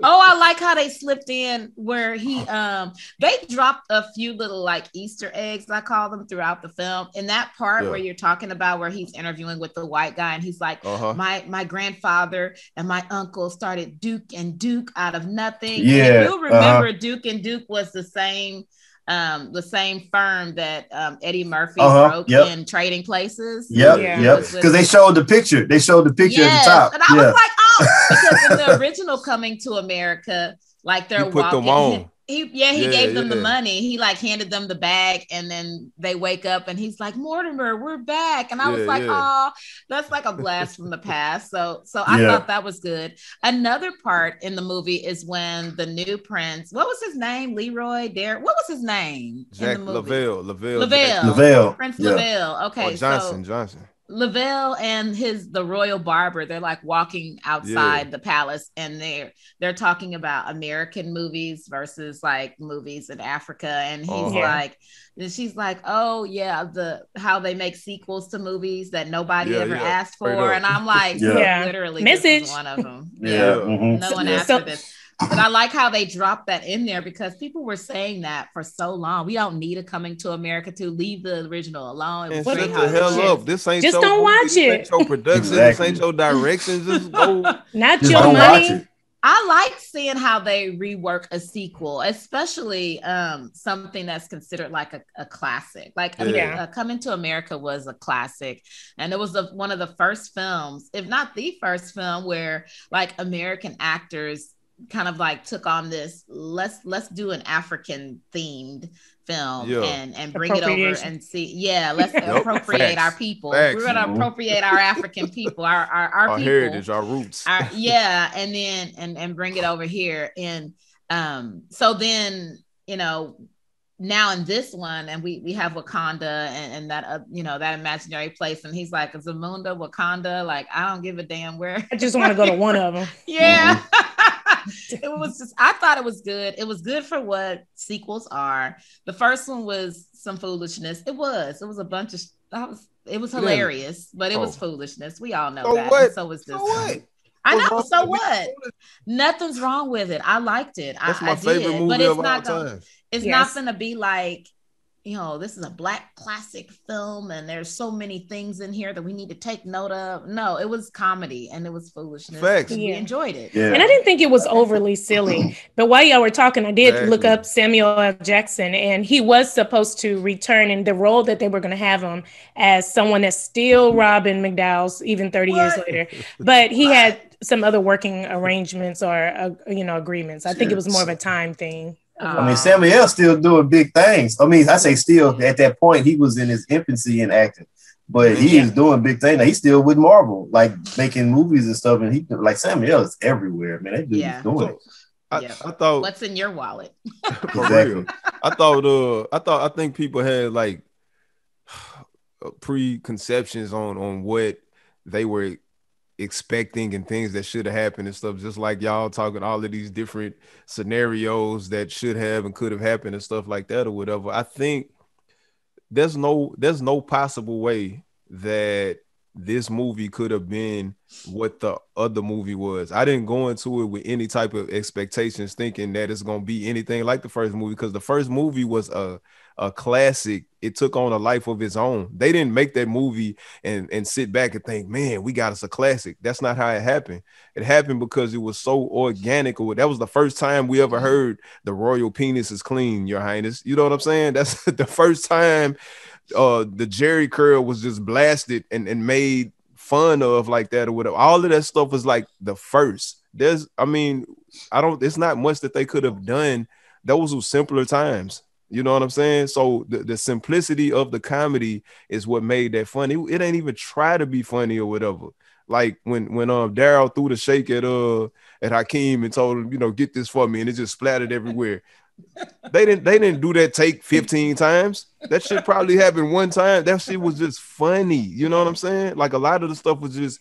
B: I like how they slipped in where they dropped a few little like Easter eggs, I call them, throughout the film. In that part where you're talking about where he's interviewing with the white guy and he's like, my grandfather and my uncle started Duke and Duke out of nothing. Yeah. And if you'll remember, Duke and Duke was the same firm that Eddie Murphy broke in Trading Places.
C: Because they showed the picture. They showed the picture at the top.
B: And I was like, because in the original Coming to America, like they're
A: put them on.
B: He gave them the money. He like handed them the bag, and then they wake up and he's like, Mortimer, we're back. And I was like, oh, that's like a blast from the past. So I thought that was good. Another part in the movie is when the new prince, what was his name? Leroy Derrick. What was his name?
A: Jack
B: in the movie?
C: Lavelle.
B: Prince Lavelle. Okay.
A: Johnson.
B: Lavelle and the royal barber, they're like walking outside the palace, and they're talking about American movies versus like movies in Africa. And he's like, and she's like, oh yeah, how they make sequels to movies that nobody ever asked for. And I'm like, literally,
D: Message.
B: This is one of them. No one asked for this. But I like how they dropped that in there because people were saying that for so long. We don't need a Coming to America to leave the original alone.
A: It was shut the hell up. This ain't
D: just
A: your
D: don't
A: movie.
D: Watch
A: this
D: it.
A: Ain't your production. This ain't your direction. Just go.
D: Not
C: just
D: your money.
B: I like seeing how they rework a sequel, especially something that's considered like a classic. Like Coming to America was a classic, and it was one of the first films, if not the first film, where like American actors kind of like took on this, let's do an African themed film and bring it over and see. Let's appropriate our people. We're gonna appropriate our African people, our people,
A: heritage, our roots.
B: And then and bring it over here. And so then, now in this one, and we have Wakanda and that that imaginary place, and he's like, Zamunda, Wakanda, like I don't give a damn where.
D: I just want to go to one of them.
B: It was just, I thought it was good. It was good for what sequels are. The first one was some foolishness. It was a bunch of it was hilarious, but it was foolishness. We all know that. And so was this one. I know. So what? Nothing's wrong with it. I liked it.
A: That's my favorite movie of all time.
B: It's not gonna be like, this is a Black classic film and there's so many things in here that we need to take note of. No, it was comedy and it was foolishness.
A: Facts.
B: We enjoyed it.
D: Yeah. And I didn't think it was overly silly. But while y'all were talking, I did look up Samuel L. Jackson, and he was supposed to return in the role that they were going to have him as someone that's still robbing McDowell's even 30 years later. But he had some other working arrangements or agreements. I think it was more of a time thing.
C: I mean, Samuel still doing big things. I mean, I say still, at that point, he was in his infancy in acting, but he is doing big things. He's still with Marvel, like making movies and stuff. And he, like, Samuel is everywhere, man. That dude is doing it.
A: I thought,
B: what's in your wallet?
C: Exactly.
A: I think people had like preconceptions on what they were expecting and things that should have happened and stuff, just like y'all talking all of these different scenarios that should have and could have happened and stuff like that or whatever. I think there's no possible way that this movie could have been what the other movie was. I didn't go into it with any type of expectations thinking that it's going to be anything like the first movie, because the first movie was a classic. It took on a life of its own. They didn't make that movie and sit back and think, man, we got us a classic. That's not how it happened. It happened because it was so organic. That was the first time we ever heard the royal penis is clean, Your Highness. You know what I'm saying? That's the first time the Jerry curl was just blasted and made fun of like that or whatever. All of that stuff was like the first. It's not much that they could have done. Those were simpler times. You know what I'm saying? So the simplicity of the comedy is what made that funny. It ain't even try to be funny or whatever. Like when Daryl threw the shake at Hakeem and told him, get this for me, and it just splattered everywhere. They didn't do that take 15 times. That shit probably happened one time. That shit was just funny. You know what I'm saying? Like a lot of the stuff was just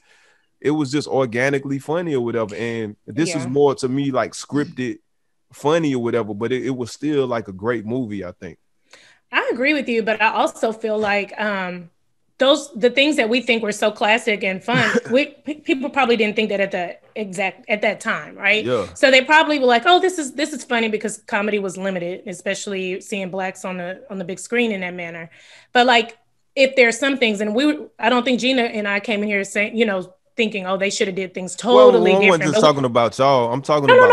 A: organically funny or whatever. And this is more to me like scripted funny or whatever, but it was still like a great movie, I think.
D: I agree with you, but I also feel like the things that we think were so classic and fun, people probably didn't think that at that time, right?
A: Yeah.
D: So they probably were like, "Oh, this is funny," because comedy was limited, especially seeing blacks on the big screen in that manner. But like, if there's some things, and I don't think Gina and I came in here saying, thinking, "Oh, they should have did things totally different." I wasn't
A: just talking about y'all. I'm talking about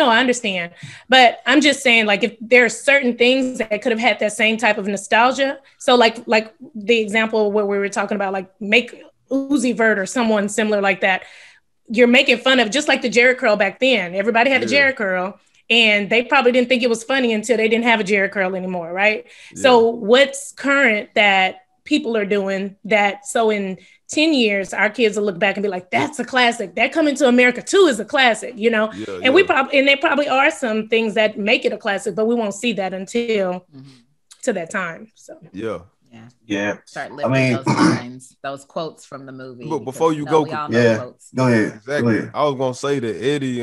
D: I understand, but I'm just saying, like, if there are certain things that could have had that same type of nostalgia. So, like the example where we were talking about, like, make Uzi Vert or someone similar like that. You're making fun of, just like the Jerry curl back then. Everybody had a Jerry curl, and they probably didn't think it was funny until they didn't have a Jerry curl anymore, right? Yeah. So, what's current that people are doing that? So in 10 years, our kids will look back and be like, that's a classic. That Coming to America 2 is a classic, and there probably are some things that make it a classic, but we won't see that until to that time. So
C: yeah.
B: Start lifting those lines, those quotes from the movie.
A: But before you go,
C: go ahead.
A: Exactly.
C: Go ahead.
A: I was gonna say that Eddie,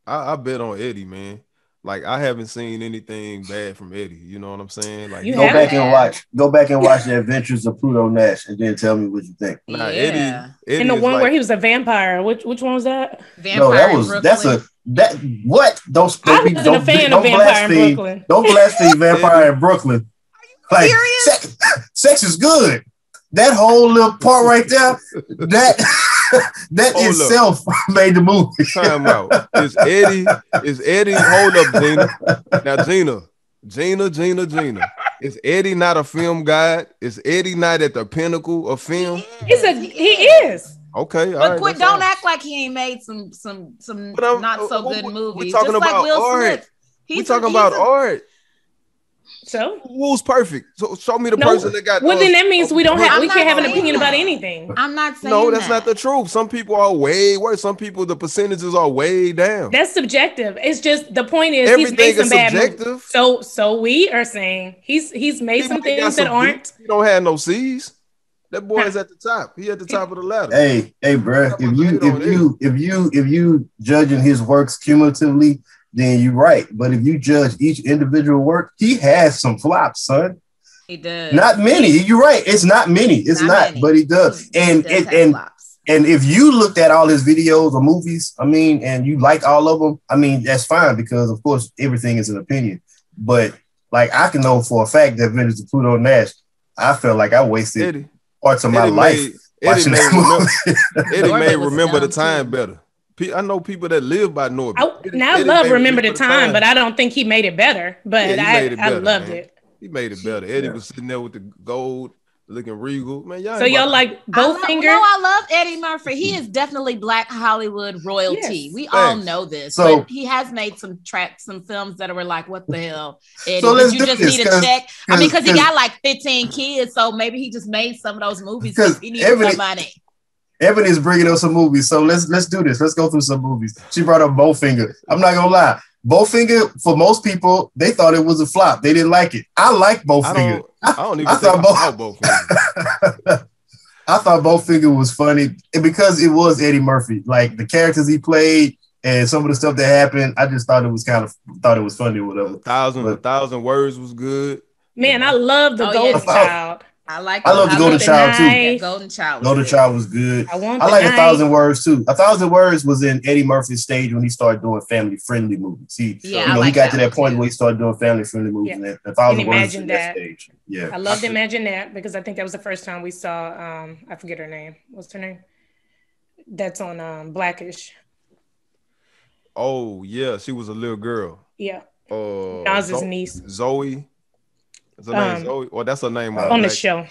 A: I bet on Eddie, man. Like, I haven't seen anything bad from Eddie. You know what I'm saying? Like,
C: go back and watch The Adventures of Pluto Nash, and then tell me what you think.
A: Nah, Eddie
D: and the one where he was a vampire. Which one was that?
B: Vampire
C: Don't blaspheme Vampire in Brooklyn. Like, sex is good. That whole little part right there, that itself made the movie.
A: Time out. Is Eddie, hold up, Gina. Now, Gina. Is Eddie not a film guy? Is Eddie not at the pinnacle of film?
D: He is.
A: Okay,
B: but quit! Don't act like he ain't made some not so good movies.
A: We talking about
B: Will
A: art.
B: Smith.
A: We talking about art.
D: So
A: who's perfect? So show me the person that got.
D: Well, then that means we can't have an opinion about anything.
B: I'm not saying
A: no. That's not the truth. Some people are way worse. Some people, the percentages are way down.
D: That's subjective. It's just the point is
A: everything
D: he's made some bad
A: subjective.
D: Movies. So we are saying he's made some things that aren't.
A: He don't have no C's. That boy is at the top. He at the top of the ladder.
C: Hey, bro. If you judging his works cumulatively, then you're right. But if you judge each individual work, he has some flops, son.
B: He does.
C: Not many. You're right. It's not many. It's not, but he does. And if you looked at all his videos or movies, and you like all of them, that's fine, because of course everything is an opinion. But like, I can know for a fact that Vintage of Pluto Nash, I felt like I wasted parts of my life watching that movie.
A: Eddie may remember the time better. I know people that live by Norbit.
D: I love Remember the Time, but I don't think he made it better. But I loved it.
A: He made it better. Eddie was sitting there with the gold, looking regal. Man,
D: y'all like Bowfinger?
B: I love Eddie Murphy. He is definitely Black Hollywood royalty. Yes. We all know this. So, but he has made some films that were like, what the hell, Eddie?
C: So
B: you just need a check? Because he got like 15 kids, so maybe he just made some of those movies because he needed some money.
C: Ebony is bringing up some movies, so let's do this. Let's go through some movies. She brought up Bowfinger. I'm not gonna lie, Bowfinger, for most people, they thought it was a flop. They didn't like it. I like Bowfinger. I don't even think about Bowfinger. I thought Bowfinger was funny, and because it was Eddie Murphy, like the characters he played and some of the stuff that happened, I just thought it was thought it was funny or whatever.
A: A thousand words was good.
D: Man, I love the Golden Child.
C: I love the Golden Child too.
B: Yeah, Golden Child
C: was good.
D: I
C: like 1,000 Words too. 1,000 Words was in Eddie Murphy's stage when he started doing family friendly movies. He got to that point where he started doing family friendly movies. Yeah. And 1,000 Words was in that stage. Yeah,
D: I love to imagine that because I think that was the first time we saw. I forget her name. What's her name? That's on Blackish.
A: Oh yeah, she was a little girl.
D: Yeah. Nas's niece.
A: Zoe. Is her name Zoe? Well, that's her name
D: on the show.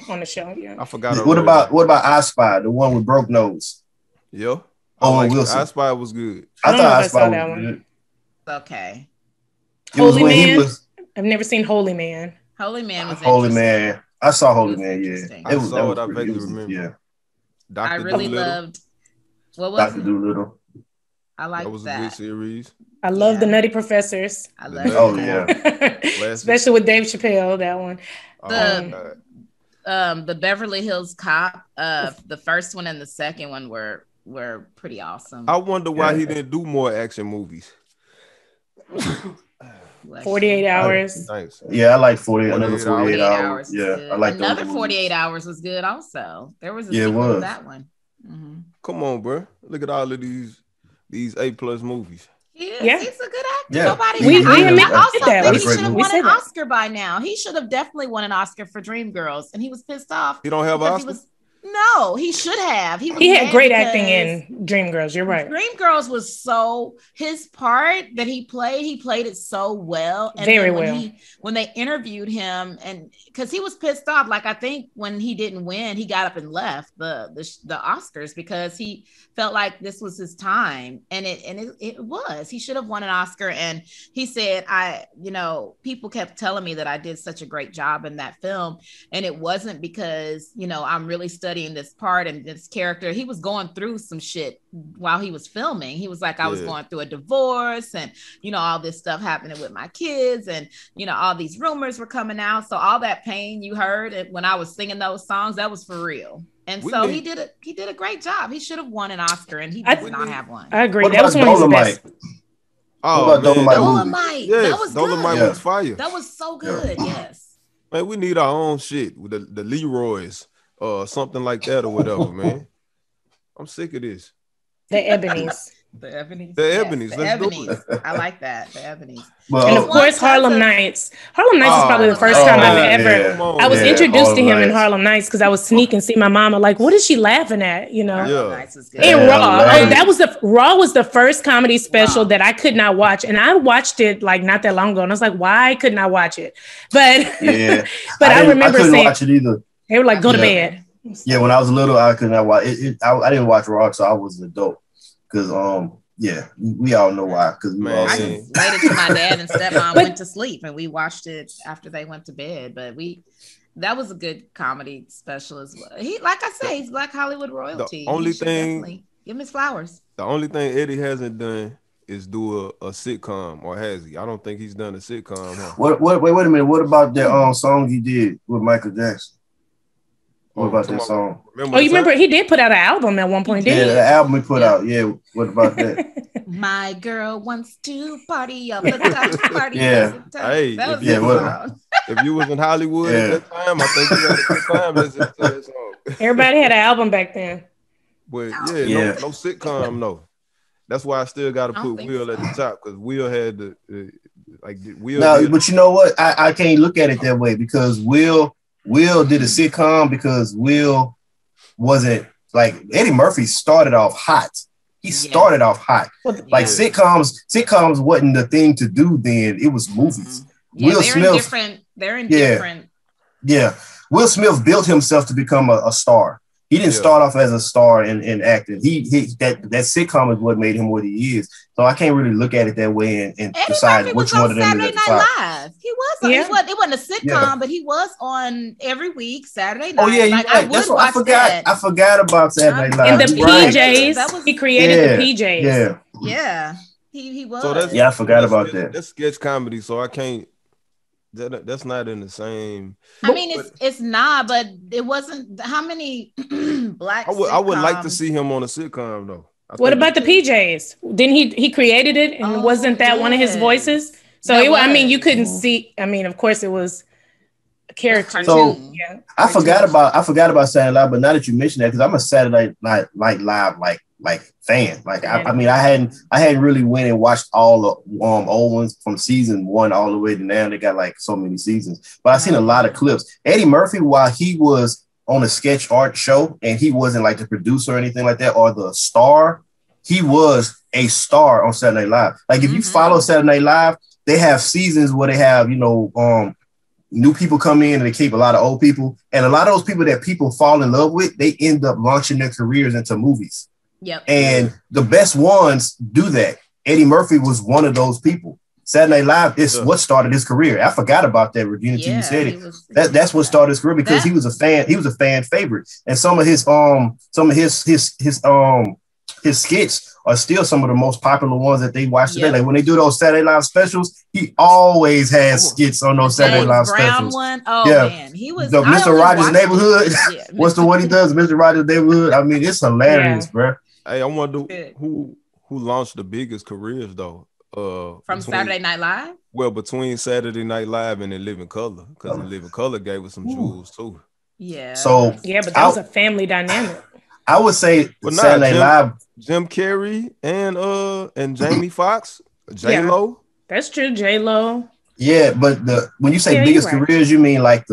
D: Yeah.
A: I forgot.
C: What about I Spy, the one with broke nose?
A: Yeah.
C: Owen Wilson.
A: I Spy was good.
C: I thought I Spy was good.
B: Okay.
D: Holy Man. I've never seen Holy Man.
B: Holy Man was
C: Holy Man. I saw Holy Man. Yeah.
A: I saw it. I vaguely remember.
C: Yeah.
B: I really loved. What was
C: Dr. Dolittle?
B: I like that.
A: That was a good series.
D: I love the Nutty Professors.
B: I love it.
C: Yeah.
D: Especially with Dave Chappelle, that one.
B: The Beverly Hills Cop, the first one and the second one were pretty awesome.
A: I wonder why he didn't do more action movies.
D: 48 Hours.
A: Thanks.
C: Yeah, I like 48 hours. Yeah, I like
B: another 48 hours was good also. There was a sequel to that one. Mm-hmm.
A: Come on, bro. Look at all of these A+ movies.
B: Yeah, he's a good actor.
C: Yeah.
B: Nobody.
D: We
B: also think he should have
C: We
B: won an Oscar by now. He should have definitely won an Oscar for Dreamgirls, and he was pissed off.
A: He don't have an Oscar?
B: No, he should have.
D: He had great acting in Dreamgirls. You're right.
B: Dreamgirls was so his part that he played it so well. And
D: very well.
B: When they interviewed him, and because he was pissed off, like I think when he didn't win, he got up and left the Oscars because he felt like this was his time, and it was. He should have won an Oscar, and he said, people kept telling me that I did such a great job in that film, and it wasn't because I'm really studying this part and this character. He was going through some shit while he was filming. He was like, I was going through a divorce and all this stuff happening with my kids, and all these rumors were coming out. So all that pain you heard when I was singing those songs, that was for real. And so he did a great job. He should have won an Oscar, and he did not have one.
D: I agree. That was one of the best.
C: Oh,
B: Dolomite.
A: Yes,
B: that was
A: Dolomite
B: good.
A: was fire.
B: That was so good. Yes.
A: Man, we need our own shit with the Leroys or something like that or whatever, man. I'm sick of this.
D: The Ebonies.
B: The Ebonies.
A: The Ebonies.
B: The
A: Let's
B: Ebonies.
A: do it.
B: I like that. The Ebonies.
C: Well,
D: and of course, Harlem Nights. Harlem Nights is probably the first time I've ever. I was introduced to him in Harlem Nights because I was sneaking see my mama. Like, what is she laughing at?
B: Harlem Nights was good.
D: And Raw was the first comedy special that I could not watch, and I watched it like not that long ago, and I was like, why couldn't I watch it? But but I remember
C: couldn't
D: saying
C: watch it either.
D: They were like, go to bed.
C: Yeah, when I was little, I could not watch it. I didn't watch Raw, so I was an adult. Because we all know why. Because
B: I just waited till my dad and stepmom went to sleep, and we watched it after they went to bed. But that was a good comedy special as well. He, like I say, he's Black Hollywood royalty.
A: The only thing,
B: give him his flowers.
A: The only thing Eddie hasn't done is do a sitcom, or has he? I don't think he's done a sitcom. Huh?
C: Wait a minute. What about that song he did with Michael Jackson? What about that song?
D: You remember he did put out an album at one point, didn't he?
C: Yeah, the album he put out. Yeah, what about that?
B: My girl wants to party all the time. Party
A: Hey, if you was in Hollywood at that time, I think you had a good time listening to that song.
D: Everybody had an album back then.
A: But no sitcom, no. That's why I still got to put Will at the top, because Will had Will.
C: No, but you know what? I can't look at it that way, because Will did a sitcom because Will wasn't like Eddie Murphy started off hot. He started off hot. Like sitcoms wasn't the thing to do then. It was movies.
B: Yeah, Will Smith. They're in different.
C: Yeah. Will Smith built himself to become a star. He didn't start off as a star in acting. That sitcom is what made him what he is. So I can't really look at it that way and decide which one of them is at the top.
B: Live. He was on, it wasn't a sitcom, but he was on every week, Saturday night.
C: Oh yeah, right. That's what I forgot.
B: That.
C: I forgot about Saturday night.
D: And the PJs. He created the PJs.
B: Yeah. He was.
A: So
C: I forgot about that.
A: That's sketch comedy, so I can't. That's not in the same.
B: I mean, it's not, but it wasn't. How many black?
A: I would like to see him on a sitcom though.
D: What about the PJs? Didn't he created it, and wasn't that one of his voices? So I mean, you couldn't see. I mean, of course, it was character.
C: So
D: yeah,
C: I forgot about Saturday Night Live, but now that you mentioned that, because I'm a Saturday Night Live like fan. Like I mean, I hadn't really went and watched all the old ones from season 1 all the way to now. They got like so many seasons, but I seen a lot of clips. Eddie Murphy, while he was on a sketch art show and he wasn't like the producer or anything like that or the star, he was a star on Saturday Night Live. Like if you follow Saturday Night Live, they have seasons where they have, new people come in and they keep a lot of old people. And a lot of those people that people fall in love with, they end up launching their careers into movies.
B: Yep.
C: And the best ones do that. Eddie Murphy was one of those people. Saturday Night Live is what started his career. I forgot about that, Regina, until you said it. That's what started his career because he was a fan. He was a fan favorite, and some of his skits are still some of the most popular ones that they watch today. Like when they do those Saturday Live specials, he always has skits on those Saturday Live specials.
B: One. Oh yeah. Man, he was
C: the Mr. Rogers' Neighborhood. Yeah. What's the one he does? Mr. Rogers' Neighborhood. I mean, it's hilarious, bro.
A: Hey, I wonder who launched the biggest careers though.
B: From Saturday Night Live?
A: Well, between Saturday Night Live and In Living Color, because In Living Color gave us some jewels too.
B: Yeah.
C: So
D: but that was a family dynamic.
C: I would say Saturday Night Live.
A: Jim Carey and Jamie Foxx, J-Lo.
D: That's true, J-Lo.
C: Yeah, but when you say biggest careers, you mean like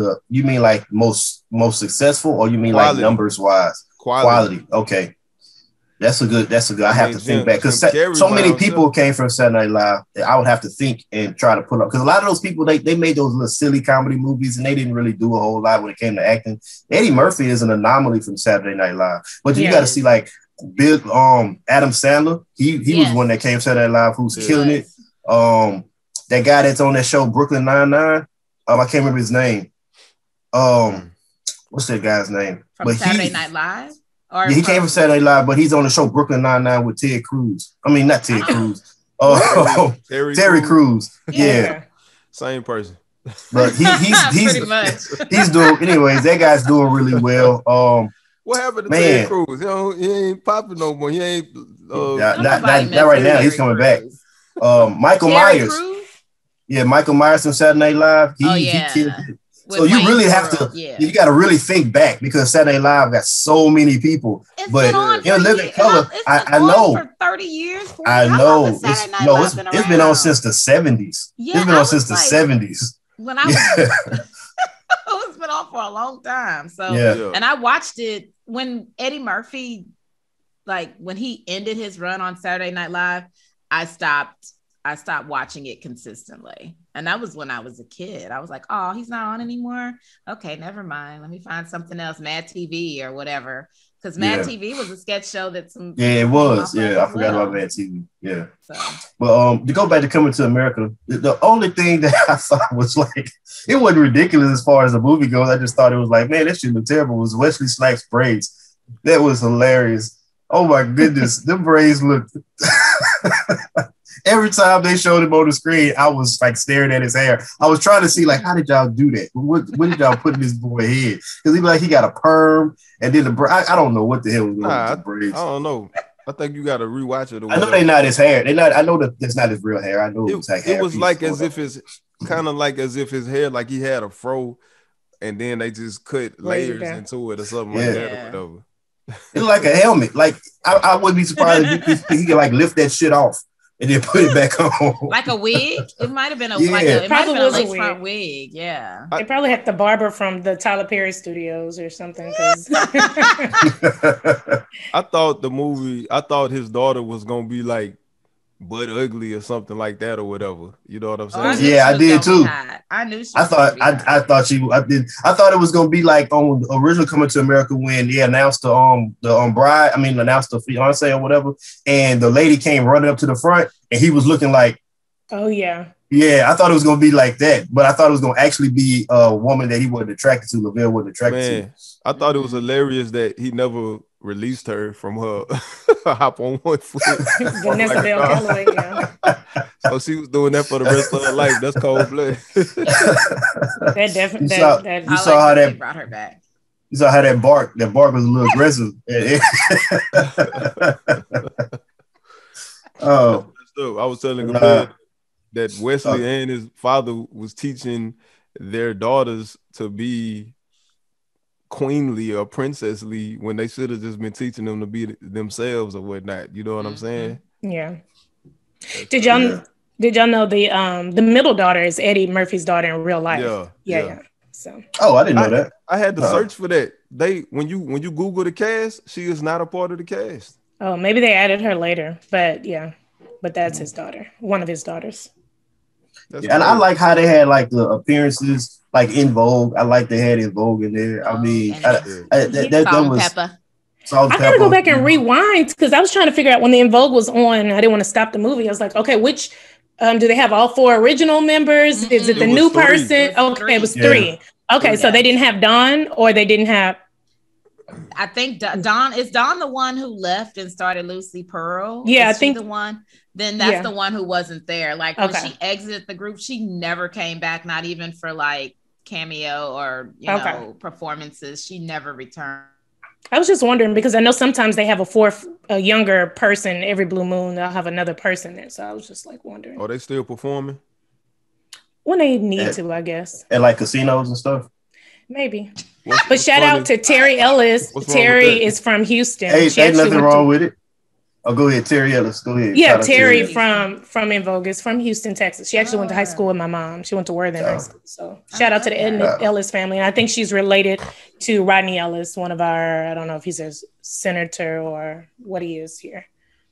C: most successful, or you mean quality, like numbers wise? Quality. Okay. That's a good. I have to think back because so many people came from Saturday Night Live. I would have to think and try to put up because a lot of those people they made those little silly comedy movies and they didn't really do a whole lot when it came to acting. Eddie Murphy is an anomaly from Saturday Night Live, but you got to see like Bill Adam Sandler. He was one that came to Saturday Night Live who's killing it. That guy that's on that show Brooklyn Nine-Nine. I can't remember his name. What's that guy's name?
B: From Saturday Night Live.
C: He came from Saturday Night Live, but he's on the show Brooklyn Nine-Nine with Ted Cruz. I mean, not Ted Cruz. Terry Crews. Yeah.
A: Same person.
C: But he's doing. Anyways, that guy's doing really well.
A: What happened to Terry Crews? He ain't popping no more. He ain't.
C: Not right now. He's coming back. Michael Myers. Cruz? Yeah, Michael Myers from Saturday Night Live. He killed it. So you really have to, you got to really think back because Saturday Night Live got so many people. But in Living Color, I know.
B: For 30 years.
C: I know. It's been on since the 70s. Yeah, it's been on since the 70s.
B: When I was, it's been on for a long time. So, and I watched it when Eddie Murphy, like when he ended his run on Saturday Night Live, I stopped watching it consistently. And that was when I was a kid. I was like, oh, he's not on anymore. Okay, never mind. Let me find something else, Mad TV or whatever. Because Mad TV was a sketch show that some.
C: Yeah, it was. Yeah, I forgot about Mad TV. Yeah. So. But to go back to Coming to America, the only thing that I thought was like, it wasn't ridiculous as far as the movie goes. I just thought it was like, man, that shit looked terrible. It was Wesley Snipes' braids. That was hilarious. Oh my goodness. Them braids looked. Every time they showed him on the screen, I was like staring at his hair. I was trying to see like, how did y'all do that? What did y'all put in this boy's head? Because he got a perm and then I don't know what the hell was going on with the braids.
A: I don't know. I think you got to rewatch it.
C: I know they're not his hair. I know that it's not his real hair. I know
A: it was like as if it's kind of like as if his hair, like he had a fro, and then they just cut layers into it or something like that or whatever.
C: It's like a helmet. Like I wouldn't be surprised if he could like lift that shit off and then put it back on.
B: Like a wig? It might have been a lace front wig. Yeah.
D: They probably had the barber from the Tyler Perry Studios or something.
A: I thought his daughter was gonna be like butt ugly or something like that or whatever. You know what I'm saying?
C: I did too.
B: I knew she
C: I thought it was gonna be like on original Coming to America when they announced the bride, announced the fiance or whatever, and the lady came running up to the front and he was looking like,
D: oh yeah.
C: Yeah, I thought it was gonna be like that, but I thought it was gonna actually be a woman that he wasn't attracted to, Lavelle wasn't attracted to.
A: I thought it was hilarious that he never released her from her hop on one foot.
D: Vanessa Bell Calloway, yeah.
A: So she was doing that for the rest of her life. That's cold blood.
D: That definitely.
C: You saw how that
B: brought her back.
C: You saw how that bark was a little aggressive.
A: I was telling him that Wesley and his father was teaching their daughters to be queenly or princessly when they should have just been teaching them to be themselves or whatnot. You know what I'm saying?
D: Yeah. Did y'all know the middle daughter is Eddie Murphy's daughter in real life? Yeah. So
C: I didn't know that.
A: I had to search for that. When you Google the cast, she is not a part of the cast.
D: Oh, maybe they added her later, but yeah. But that's his daughter, one of his daughters.
C: And I like how they had like the appearances like in Vogue. I like they had in Vogue in there. I mean, that was
B: Pepper.
D: I gotta go back and rewind because I was trying to figure out when the In Vogue was on. I didn't want to stop the movie. I was like, okay, which do they have all 4 original members? Mm-hmm. Is it the new person? Okay, it was 3. Okay, so they didn't have Dawn, or they didn't have.
B: I think Dawn is the one who left and started Lucy Pearl.
D: Yeah,
B: is
D: I think
B: the one. Then that's the one who wasn't there. Like when she exited the group, she never came back. Not even for like cameo or you know performances. She never returned.
D: I was just wondering because I know sometimes they have a younger person every blue moon. They'll have another person there. So I was just like wondering.
A: Are they still performing?
D: When they need to, I guess.
C: At like casinos and stuff?
D: Maybe. But shout out to Terry Ellis. Terry is from Houston.
C: Hey, ain't nothing wrong with it. Oh, go ahead, Terry Ellis. Go ahead.
D: Yeah, Terry from In Vogue is from Houston, Texas. She actually went to high school with my mom. She went to Worthing High School. So shout out to the Ellis family. And I think she's related to Rodney Ellis, one of our, I don't know if he's a senator or what he is here.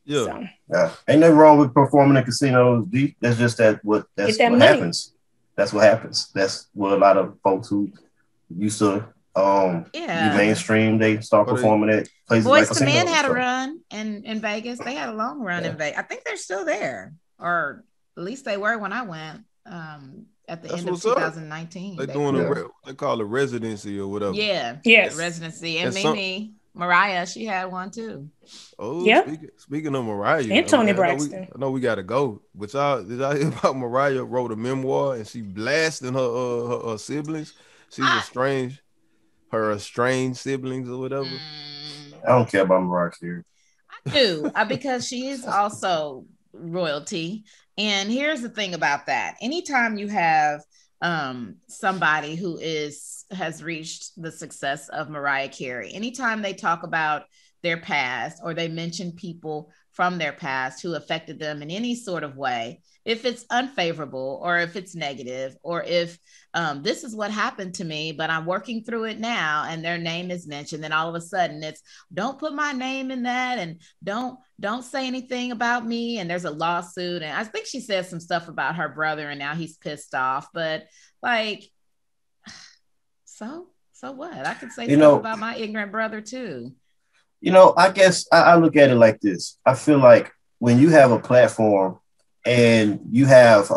A: Yeah.
D: So.
C: Ain't nothing wrong with performing in casinos, D. That's just that's what happens. That's what happens. That's what a lot of folks who used to be mainstream, they start performing at places like
B: Boyz II Men had a run in Vegas. They had a long run in Vegas. I think they're still there, or at least they were when I went at the end of 2019.
A: They're doing they call it residency or whatever.
B: Yeah, residency. And Mimi, Mariah, she had one too.
A: Oh, speaking of Mariah
D: and Tony Braxton,
A: I know we gotta go. But did y'all hear about Mariah wrote a memoir and she blasting her siblings? She's estranged. Her estranged siblings or whatever.
C: I don't care about Mariah Carey.
B: I do because she is also royalty. And here's the thing about that: anytime you have somebody who has reached the success of Mariah Carey, anytime they talk about their past or they mention people from their past who affected them in any sort of way, if it's unfavorable or if it's negative or if this is what happened to me, but I'm working through it now and their name is mentioned, then all of a sudden it's don't put my name in that and don't say anything about me. And there's a lawsuit. And I think she said some stuff about her brother and now he's pissed off. But like, so what? I could say something about my ignorant brother too.
C: I guess I look at it like this. I feel like when you have a platform and you have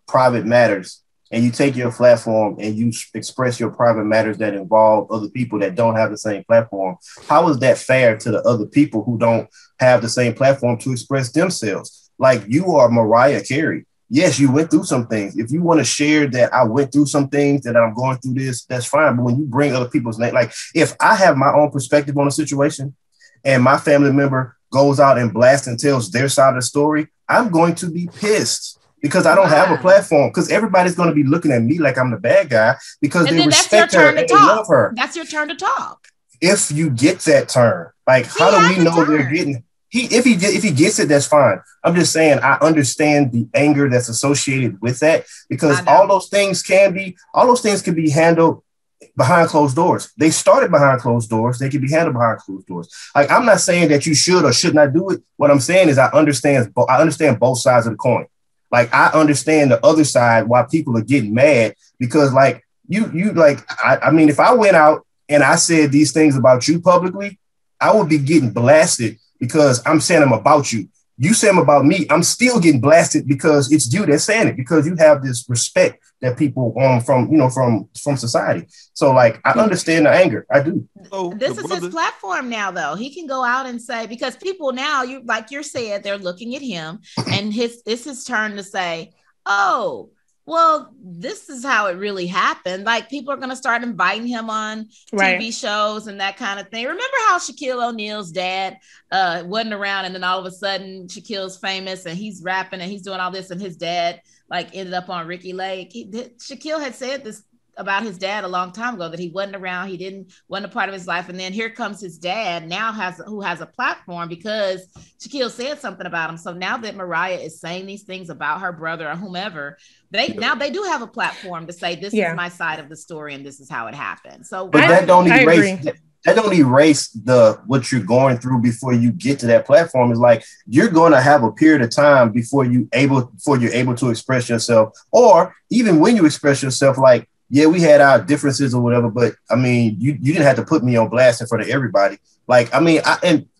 C: private matters and you take your platform and you express your private matters that involve other people that don't have the same platform, how is that fair to the other people who don't have the same platform to express themselves? Like you are Mariah Carey. Yes, you went through some things. If you want to share that I went through some things, that I'm going through this, that's fine. But when you bring other people's name, like if I have my own perspective on a situation and my family member goes out and blasts and tells their side of the story, I'm going to be pissed because I don't have a platform, because everybody's going to be looking at me like I'm the bad guy because they respect her and they love her.
B: That's your turn to talk.
C: If you get that turn, like how do we know they're getting? If he gets it, that's fine. I'm just saying I understand the anger that's associated with that because all those things can be handled behind closed doors. They started behind closed doors. They can be handled behind closed doors. Like I'm not saying that you should or should not do it. What I'm saying is I understand both sides of the coin. Like I understand the other side why people are getting mad because like you like I mean if I went out and I said these things about you publicly, I would be getting blasted because I'm saying them about you. You say them about me, I'm still getting blasted because it's you that's saying it because you have this respect that people from society. So like I understand the anger. I do.
B: This is his platform now, though. He can go out and say, because people now, you said, they're looking at him and it's his turn to say, oh, well, this is how it really happened. Like people are going to start inviting him on TV shows and that kind of thing. Remember how Shaquille O'Neal's dad wasn't around and then all of a sudden Shaquille's famous and he's rapping and he's doing all this and his dad like ended up on Ricky Lake. Shaquille had said this about his dad a long time ago, that he wasn't around, wasn't a part of his life, and then here comes his dad now who has a platform because Shaquille said something about him. So now that Mariah is saying these things about her brother or whomever, now they do have a platform to say this is my side of the story and this is how it happened. So,
C: but that don't erase what you're going through before you get to that platform. Is like you're going to have a period of time before you're able to express yourself, or even when you express yourself, like, yeah, we had our differences or whatever, but I mean, you didn't have to put me on blast in front of everybody. Like, I mean,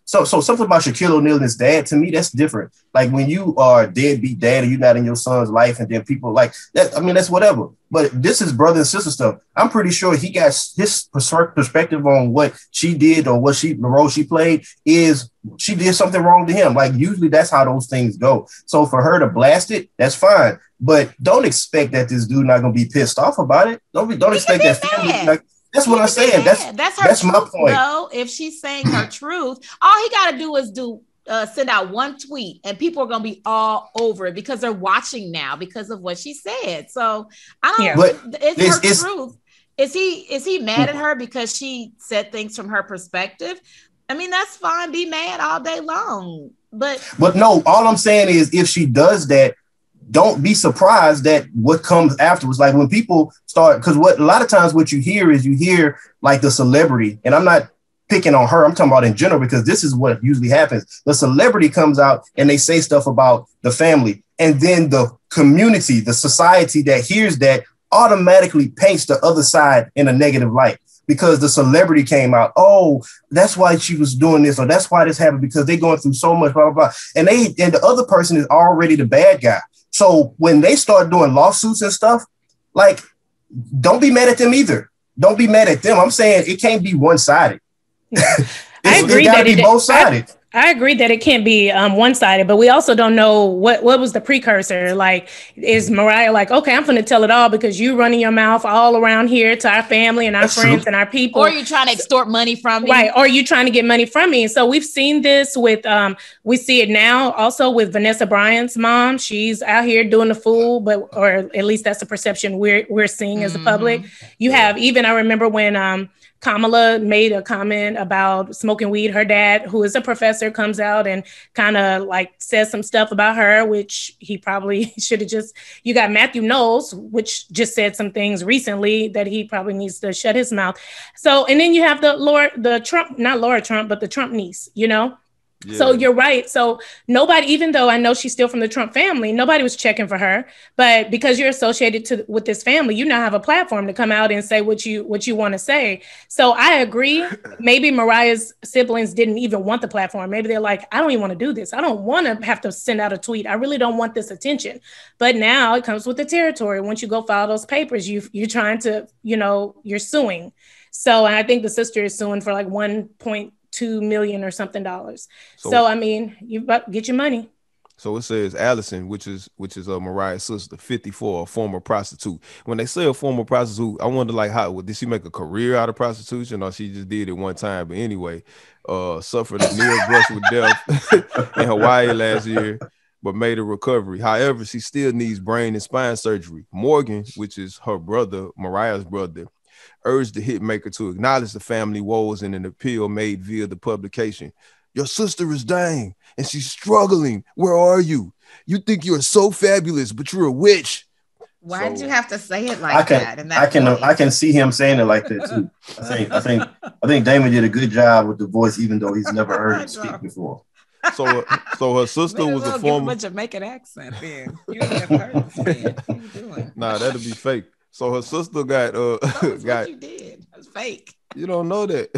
C: so something about Shaquille O'Neal and his dad, to me, that's different. Like when you are a deadbeat dad and you're not in your son's life, and then people like that, I mean, that's whatever. But this is brother and sister stuff. I'm pretty sure he got his perspective on what she did or the role she played is she did something wrong to him. Like usually that's how those things go. So for her to blast it, that's fine. But don't expect that this dude not gonna be pissed off about it. Don't expect that family. Like, that's what I'm saying. That's my point.
B: No, if she's saying her truth, all he got to do is send out one tweet, and people are going to be all over it because they're watching now because of what she said. So I don't. Yeah. It's her truth. Is he mad at her because she said things from her perspective? I mean, that's fine. Be mad all day long, but
C: no. All I'm saying is, if she does that, don't be surprised that what comes afterwards. Like when people start, because a lot of times what you hear like the celebrity, and I'm not picking on her, I'm talking about in general, because this is what usually happens. The celebrity comes out and they say stuff about the family, and then the community, the society that hears that automatically paints the other side in a negative light. Because the celebrity came out, oh, that's why she was doing this, or that's why this happened, because they're going through so much, blah, blah, blah. And the other person is already the bad guy. So when they start doing lawsuits and stuff, like, don't be mad at them either. Don't be mad at them. I'm saying it can't be one-sided.
D: I agree
C: that it both-sided.
D: I agree that it can't be one-sided, but we also don't know what was the precursor. Like, is Mariah like, okay, I'm going to tell it all because you running your mouth all around here to our family and our friends and our people.
B: Or you trying to extort money from me.
D: Right. Or you trying to get money from me. So we've seen this with, we see it now also with Vanessa Bryant's mom. She's out here doing the fool, or at least that's the perception we're seeing as the public. You have, even I remember when Kamala made a comment about smoking weed. Her dad, who is a professor, comes out and kind of like says some stuff about her, which he probably should have just, you got Matthew Knowles, which just said some things recently that he probably needs to shut his mouth. So, and then you have the Trump, not Laura Trump, but the Trump niece, you know? Yeah. So you're right. So nobody, even though I know she's still from the Trump family, nobody was checking for her. But because you're associated with this family, you now have a platform to come out and say what you want to say. So I agree. Maybe Mariah's siblings didn't even want the platform. Maybe they're like, I don't even want to do this. I don't want to have to send out a tweet. I really don't want this attention. But now it comes with the territory. Once you go file those papers, you're trying to, you're suing. So I think the sister is suing for like $1.2 million or something dollars. So I mean, you get your money.
A: So it says Allison, which is Mariah's sister, 54, a former prostitute. When they say a former prostitute, I wonder like how did she make a career out of prostitution, or she just did it one time? But anyway, suffered a near brush with death in Hawaii last year, but made a recovery. However, she still needs brain and spine surgery. Morgan, which is her brother, Mariah's brother, urged the hitmaker to acknowledge the family woes in an appeal made via the publication. Your sister is dying and she's struggling. Where are you? You think you're so fabulous, but you're a witch.
B: Why did you have to say it like that?
C: I can see him saying it like that too. I think Damon did a good job with the voice, even though he's never heard it speak before.
A: So her sister was a former
B: Jamaican accent. Then you never heard this man. What are you doing?
A: Nah, that'll be fake. So her sister got
B: what you did. That's fake.
A: You don't know that.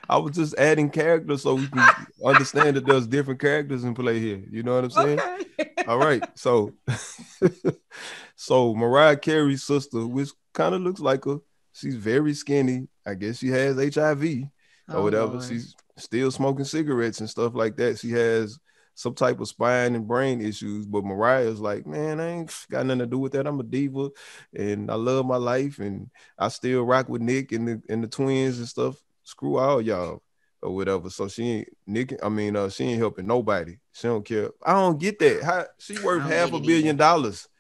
A: I was just adding characters so we can understand that there's different characters in play here. You know what I'm saying? Okay. All right. So Mariah Carey's sister, which kind of looks like her, she's very skinny. I guess she has HIV or whatever. Lord. She's still smoking cigarettes and stuff like that. She has some type of spine and brain issues, but Mariah's like, man, I ain't got nothing to do with that. I'm a diva and I love my life and I still rock with Nick and the twins and stuff. Screw all y'all or whatever. So she ain't helping nobody. She don't care. I don't get that. How she worth $500 million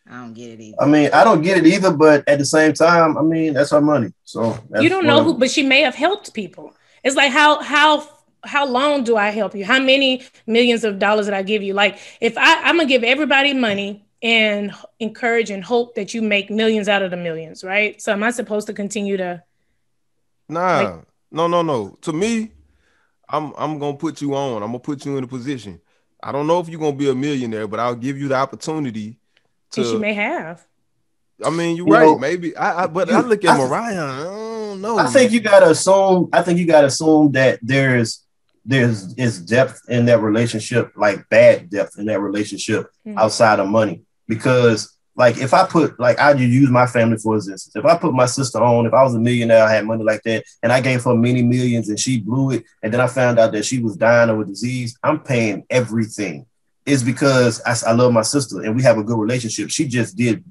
B: I don't get it either.
C: I mean, I don't get it either, but at the same time, I mean, that's her money. So
D: you don't know who, but she may have helped people. It's like how long do I help you? How many millions of dollars did I give you? Like if I'm gonna give everybody money and encourage and hope that you make millions out of the millions, right? So am I supposed to continue to?
A: Nah, no. To me, I'm gonna put you on. I'm gonna put you in a position. I don't know if you're gonna be a millionaire, but I'll give you the opportunity to.
D: And she may have.
A: I mean, you're right. Maybe but I look at Mariah. I don't know.
C: I think you gotta assume. That there's depth in that relationship, like bad depth in that relationship outside of money. Because like if I put I use my family for instance. If I put my sister on, if I was a millionaire, I had money like that, and I gave her many millions and she blew it, and then I found out that she was dying of a disease, I'm paying everything. It's because I love my sister and we have a good relationship. She just didn't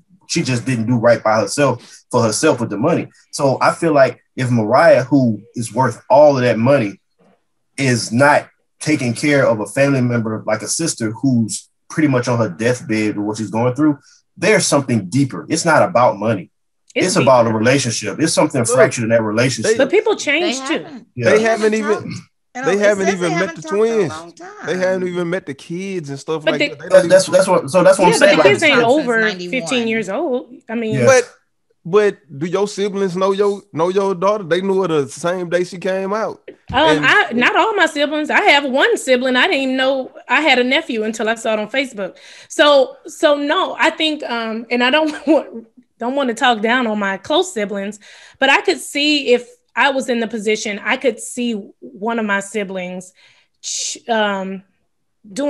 C: do right by herself with the money. So I feel like if Mariah, who is worth all of that money, is not taking care of a family member like a sister who's pretty much on her deathbed or what she's going through, there's something deeper. It's not about money. It's about a relationship. It's something fractured in that relationship.
D: But people change too.
A: They haven't even met the twins. They haven't even met the kids and stuff like that.
C: That's what I'm saying.
D: The kids ain't over 15 years old. I mean,
A: but do your siblings know your daughter? They knew her the same day she came out.
D: Not all my siblings. I have one sibling. I didn't even know I had a nephew until I saw it on Facebook. So no, I think and I don't want to talk down on my close siblings, but I could see if I was in the position, I could see one of my siblings doing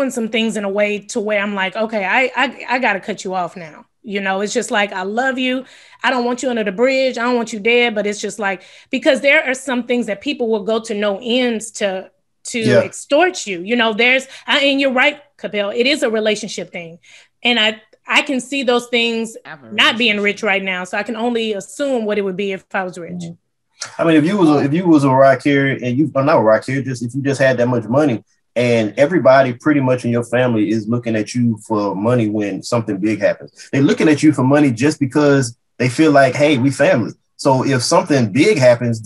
D: some things in a way to where I'm like, okay, I got to cut you off now. You know, it's just like, I love you. I don't want you under the bridge. I don't want you dead. But it's just like, because there are some things that people will go to no ends to extort you. You know, and you're right, Capel, it is a relationship thing. And I can see those things not being rich right now. So I can only assume what it would be if I was rich.
C: I mean, if you was a Mariah Carey and not Mariah Carey, just if you just had that much money, and everybody pretty much in your family is looking at you for money when something big happens. They're looking at you for money just because they feel like, hey, we family. So if something big happens,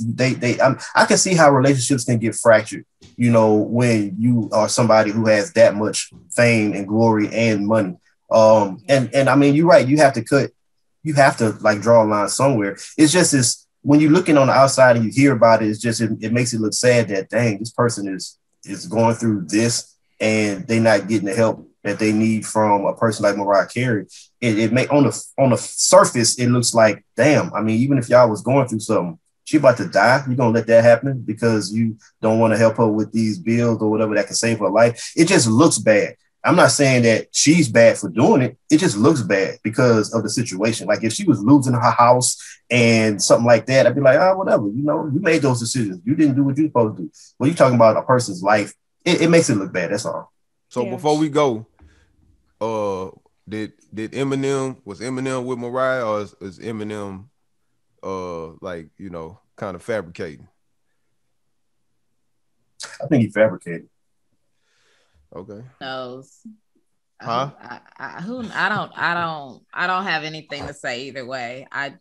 C: I can see how relationships can get fractured, you know, when you are somebody who has that much fame and glory and money. And I mean, you're right. You have to like draw a line somewhere. It's just this, when you're looking on the outside and you hear about it, it makes it look sad that, dang, this person is going through this and they're not getting the help that they need from a person like Mariah Carey. It may on the surface, it looks like, damn, I mean, even if y'all was going through something, she about to die, you're going to let that happen because you don't want to help her with these bills or whatever that can save her life. It just looks bad. I'm not saying that she's bad for doing it. It just looks bad because of the situation. Like if she was losing her house and something like that, I'd be like, whatever, you know, you made those decisions. You didn't do what you're supposed to do. When you're talking about a person's life, it makes it look bad. That's all.
A: So before we go, did Eminem, was Eminem with Mariah, or is Eminem like, you know, kind of fabricating?
C: I think he fabricated.
A: Okay.
B: Knows.
A: Huh?
B: I don't have anything to say either way. I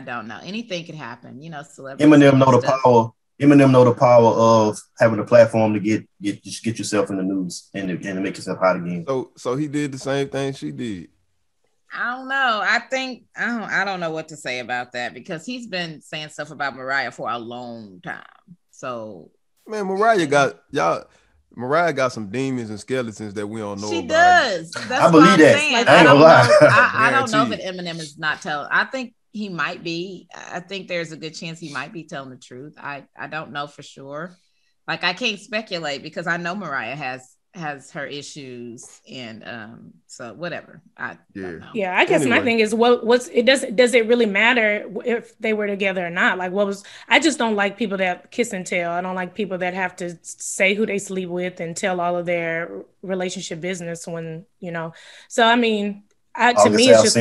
B: don't know. Anything could happen. You know, celebrities.
C: Eminem know the power of having a platform to get yourself in the news and to make yourself hot again.
A: So he did the same thing she did.
B: I don't know. I don't know what to say about that because he's been saying stuff about Mariah for a long time. So
A: man, Mariah got some demons and skeletons that we don't know about.
B: She does. That's
C: I believe that.
B: Saying.
C: I ain't gonna lie.
B: I don't know if Eminem is not telling. I think he might be. I think there's a good chance he might be telling the truth. I don't know for sure. Like I can't speculate because I know Mariah has her issues and so whatever. I don't know.
D: Yeah, I guess anyway. My thing is does it really matter if they were together or not? Like I just don't like people that kiss and tell. I don't like people that have to say who they sleep with and tell all of their relationship business when, you know. So I mean, to me it's just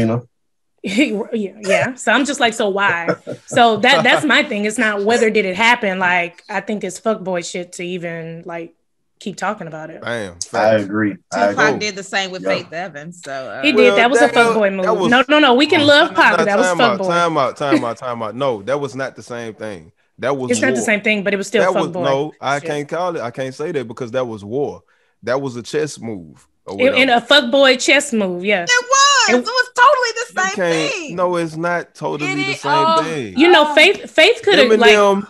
D: yeah. So I'm just like, so why? So that's my thing. It's not whether did it happen. Like I think it's fuckboy shit to even like keep talking about it.
A: Bam.
C: I agree.
B: Tupac did the same with Faith Evans. So
D: he did. That was a fuckboy move. No. We can love Pac. That was fuckboy.
A: Time out. No, that was not the same thing. That was
D: It's
A: war.
D: not the same thing, but it was still fuckboy.
A: No, I can't call it. I can't say that because that was war. That was a chess move.
D: In a fuckboy chess move, yes.
B: It was totally the same thing.
A: No, it's not totally the same thing.
D: You know, Faith could have killed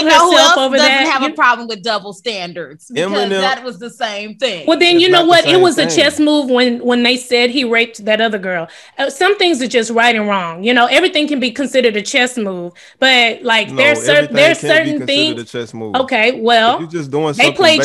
D: herself over that.
B: Doesn't have a problem with double standards because that was the same thing.
D: Well, then you know what? It was a chess move when they said he raped that other girl. Some things are just right and wrong. You know, everything can be considered a chess move, but like there's certain things.
A: A chess move.
D: Okay, well,
A: you're just doing
D: they played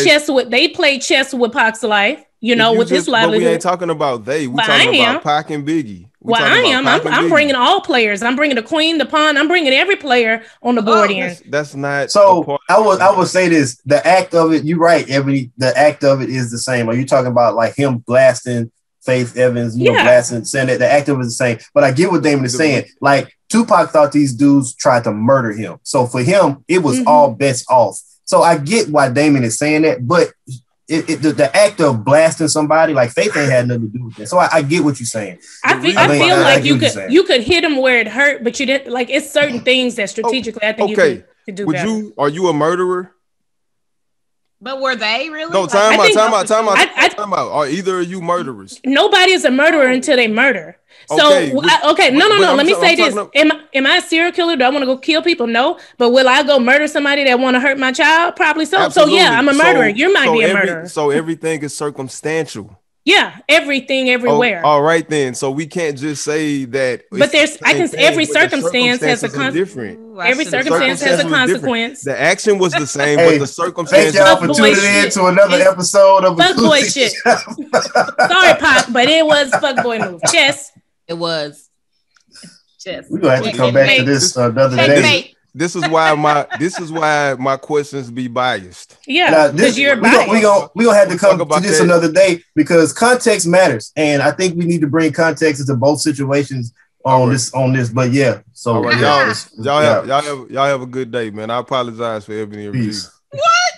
D: chess with Pac's life. You know, with his livelihood.
A: But we ain't talking about they. We're talking about Pac and Biggie.
D: I'm bringing all players. I'm bringing the queen, the pawn. I'm bringing every player on the board in.
A: That's not.
C: So I would say this: the act of it. You're right, Ebony. The act of it is the same. Are you talking about like him blasting Faith Evans? You know, blasting, saying that the act of it is the same. But I get what Damon is saying. Like Tupac thought these dudes tried to murder him. So for him, it was all bets off. So I get why Damon is saying that, but. The act of blasting somebody like Faith ain't had nothing to do with that. So I get what you're saying.
D: I feel like you could hit him where it hurt, but you didn't. Like it's certain things that strategically I think you could do better.
A: Are you a murderer?
B: But were they really?
A: No, time out. Are either of you murderers?
D: Nobody is a murderer until they murder. So no. Let me say this: Am I a serial killer? Do I want to go kill people? No. But will I go murder somebody that want to hurt my child? Probably so.
A: Absolutely.
D: So yeah, I'm a murderer. You might be a murderer.
A: So everything is circumstantial.
D: Yeah, everything, everywhere.
A: All right, then. So we can't just say that.
D: But every circumstance has a
A: different.
D: Every circumstance has a consequence.
A: The action was the same, but the circumstance.
C: Thank y'all for tuning in to another episode of
D: Fuckboy shit. Sorry, Pac, but it was fuckboy move. Chess.
B: It was. Chess.
C: We're gonna have to come back to this another day.
A: This is why my questions be biased.
D: Yeah, because you're biased.
C: We gonna have to come to this another day because context matters, and I think we need to bring context into both situations on this. But yeah, so
A: right, y'all have a good day, man. I apologize for Ebony and Reed.
B: What?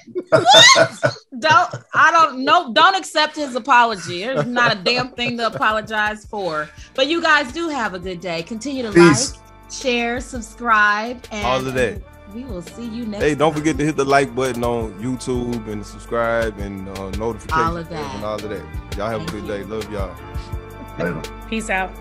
B: Don't accept his apology. There's not a damn thing to apologize for. But you guys do have a good day. Continue to like, share, subscribe, and
A: all of that.
B: We will see you next
A: Hey, don't forget to hit the like button on YouTube and subscribe and notifications
B: all of that.
A: and all of that. Y'all have a good day. Love y'all.
C: Later.
D: Peace out.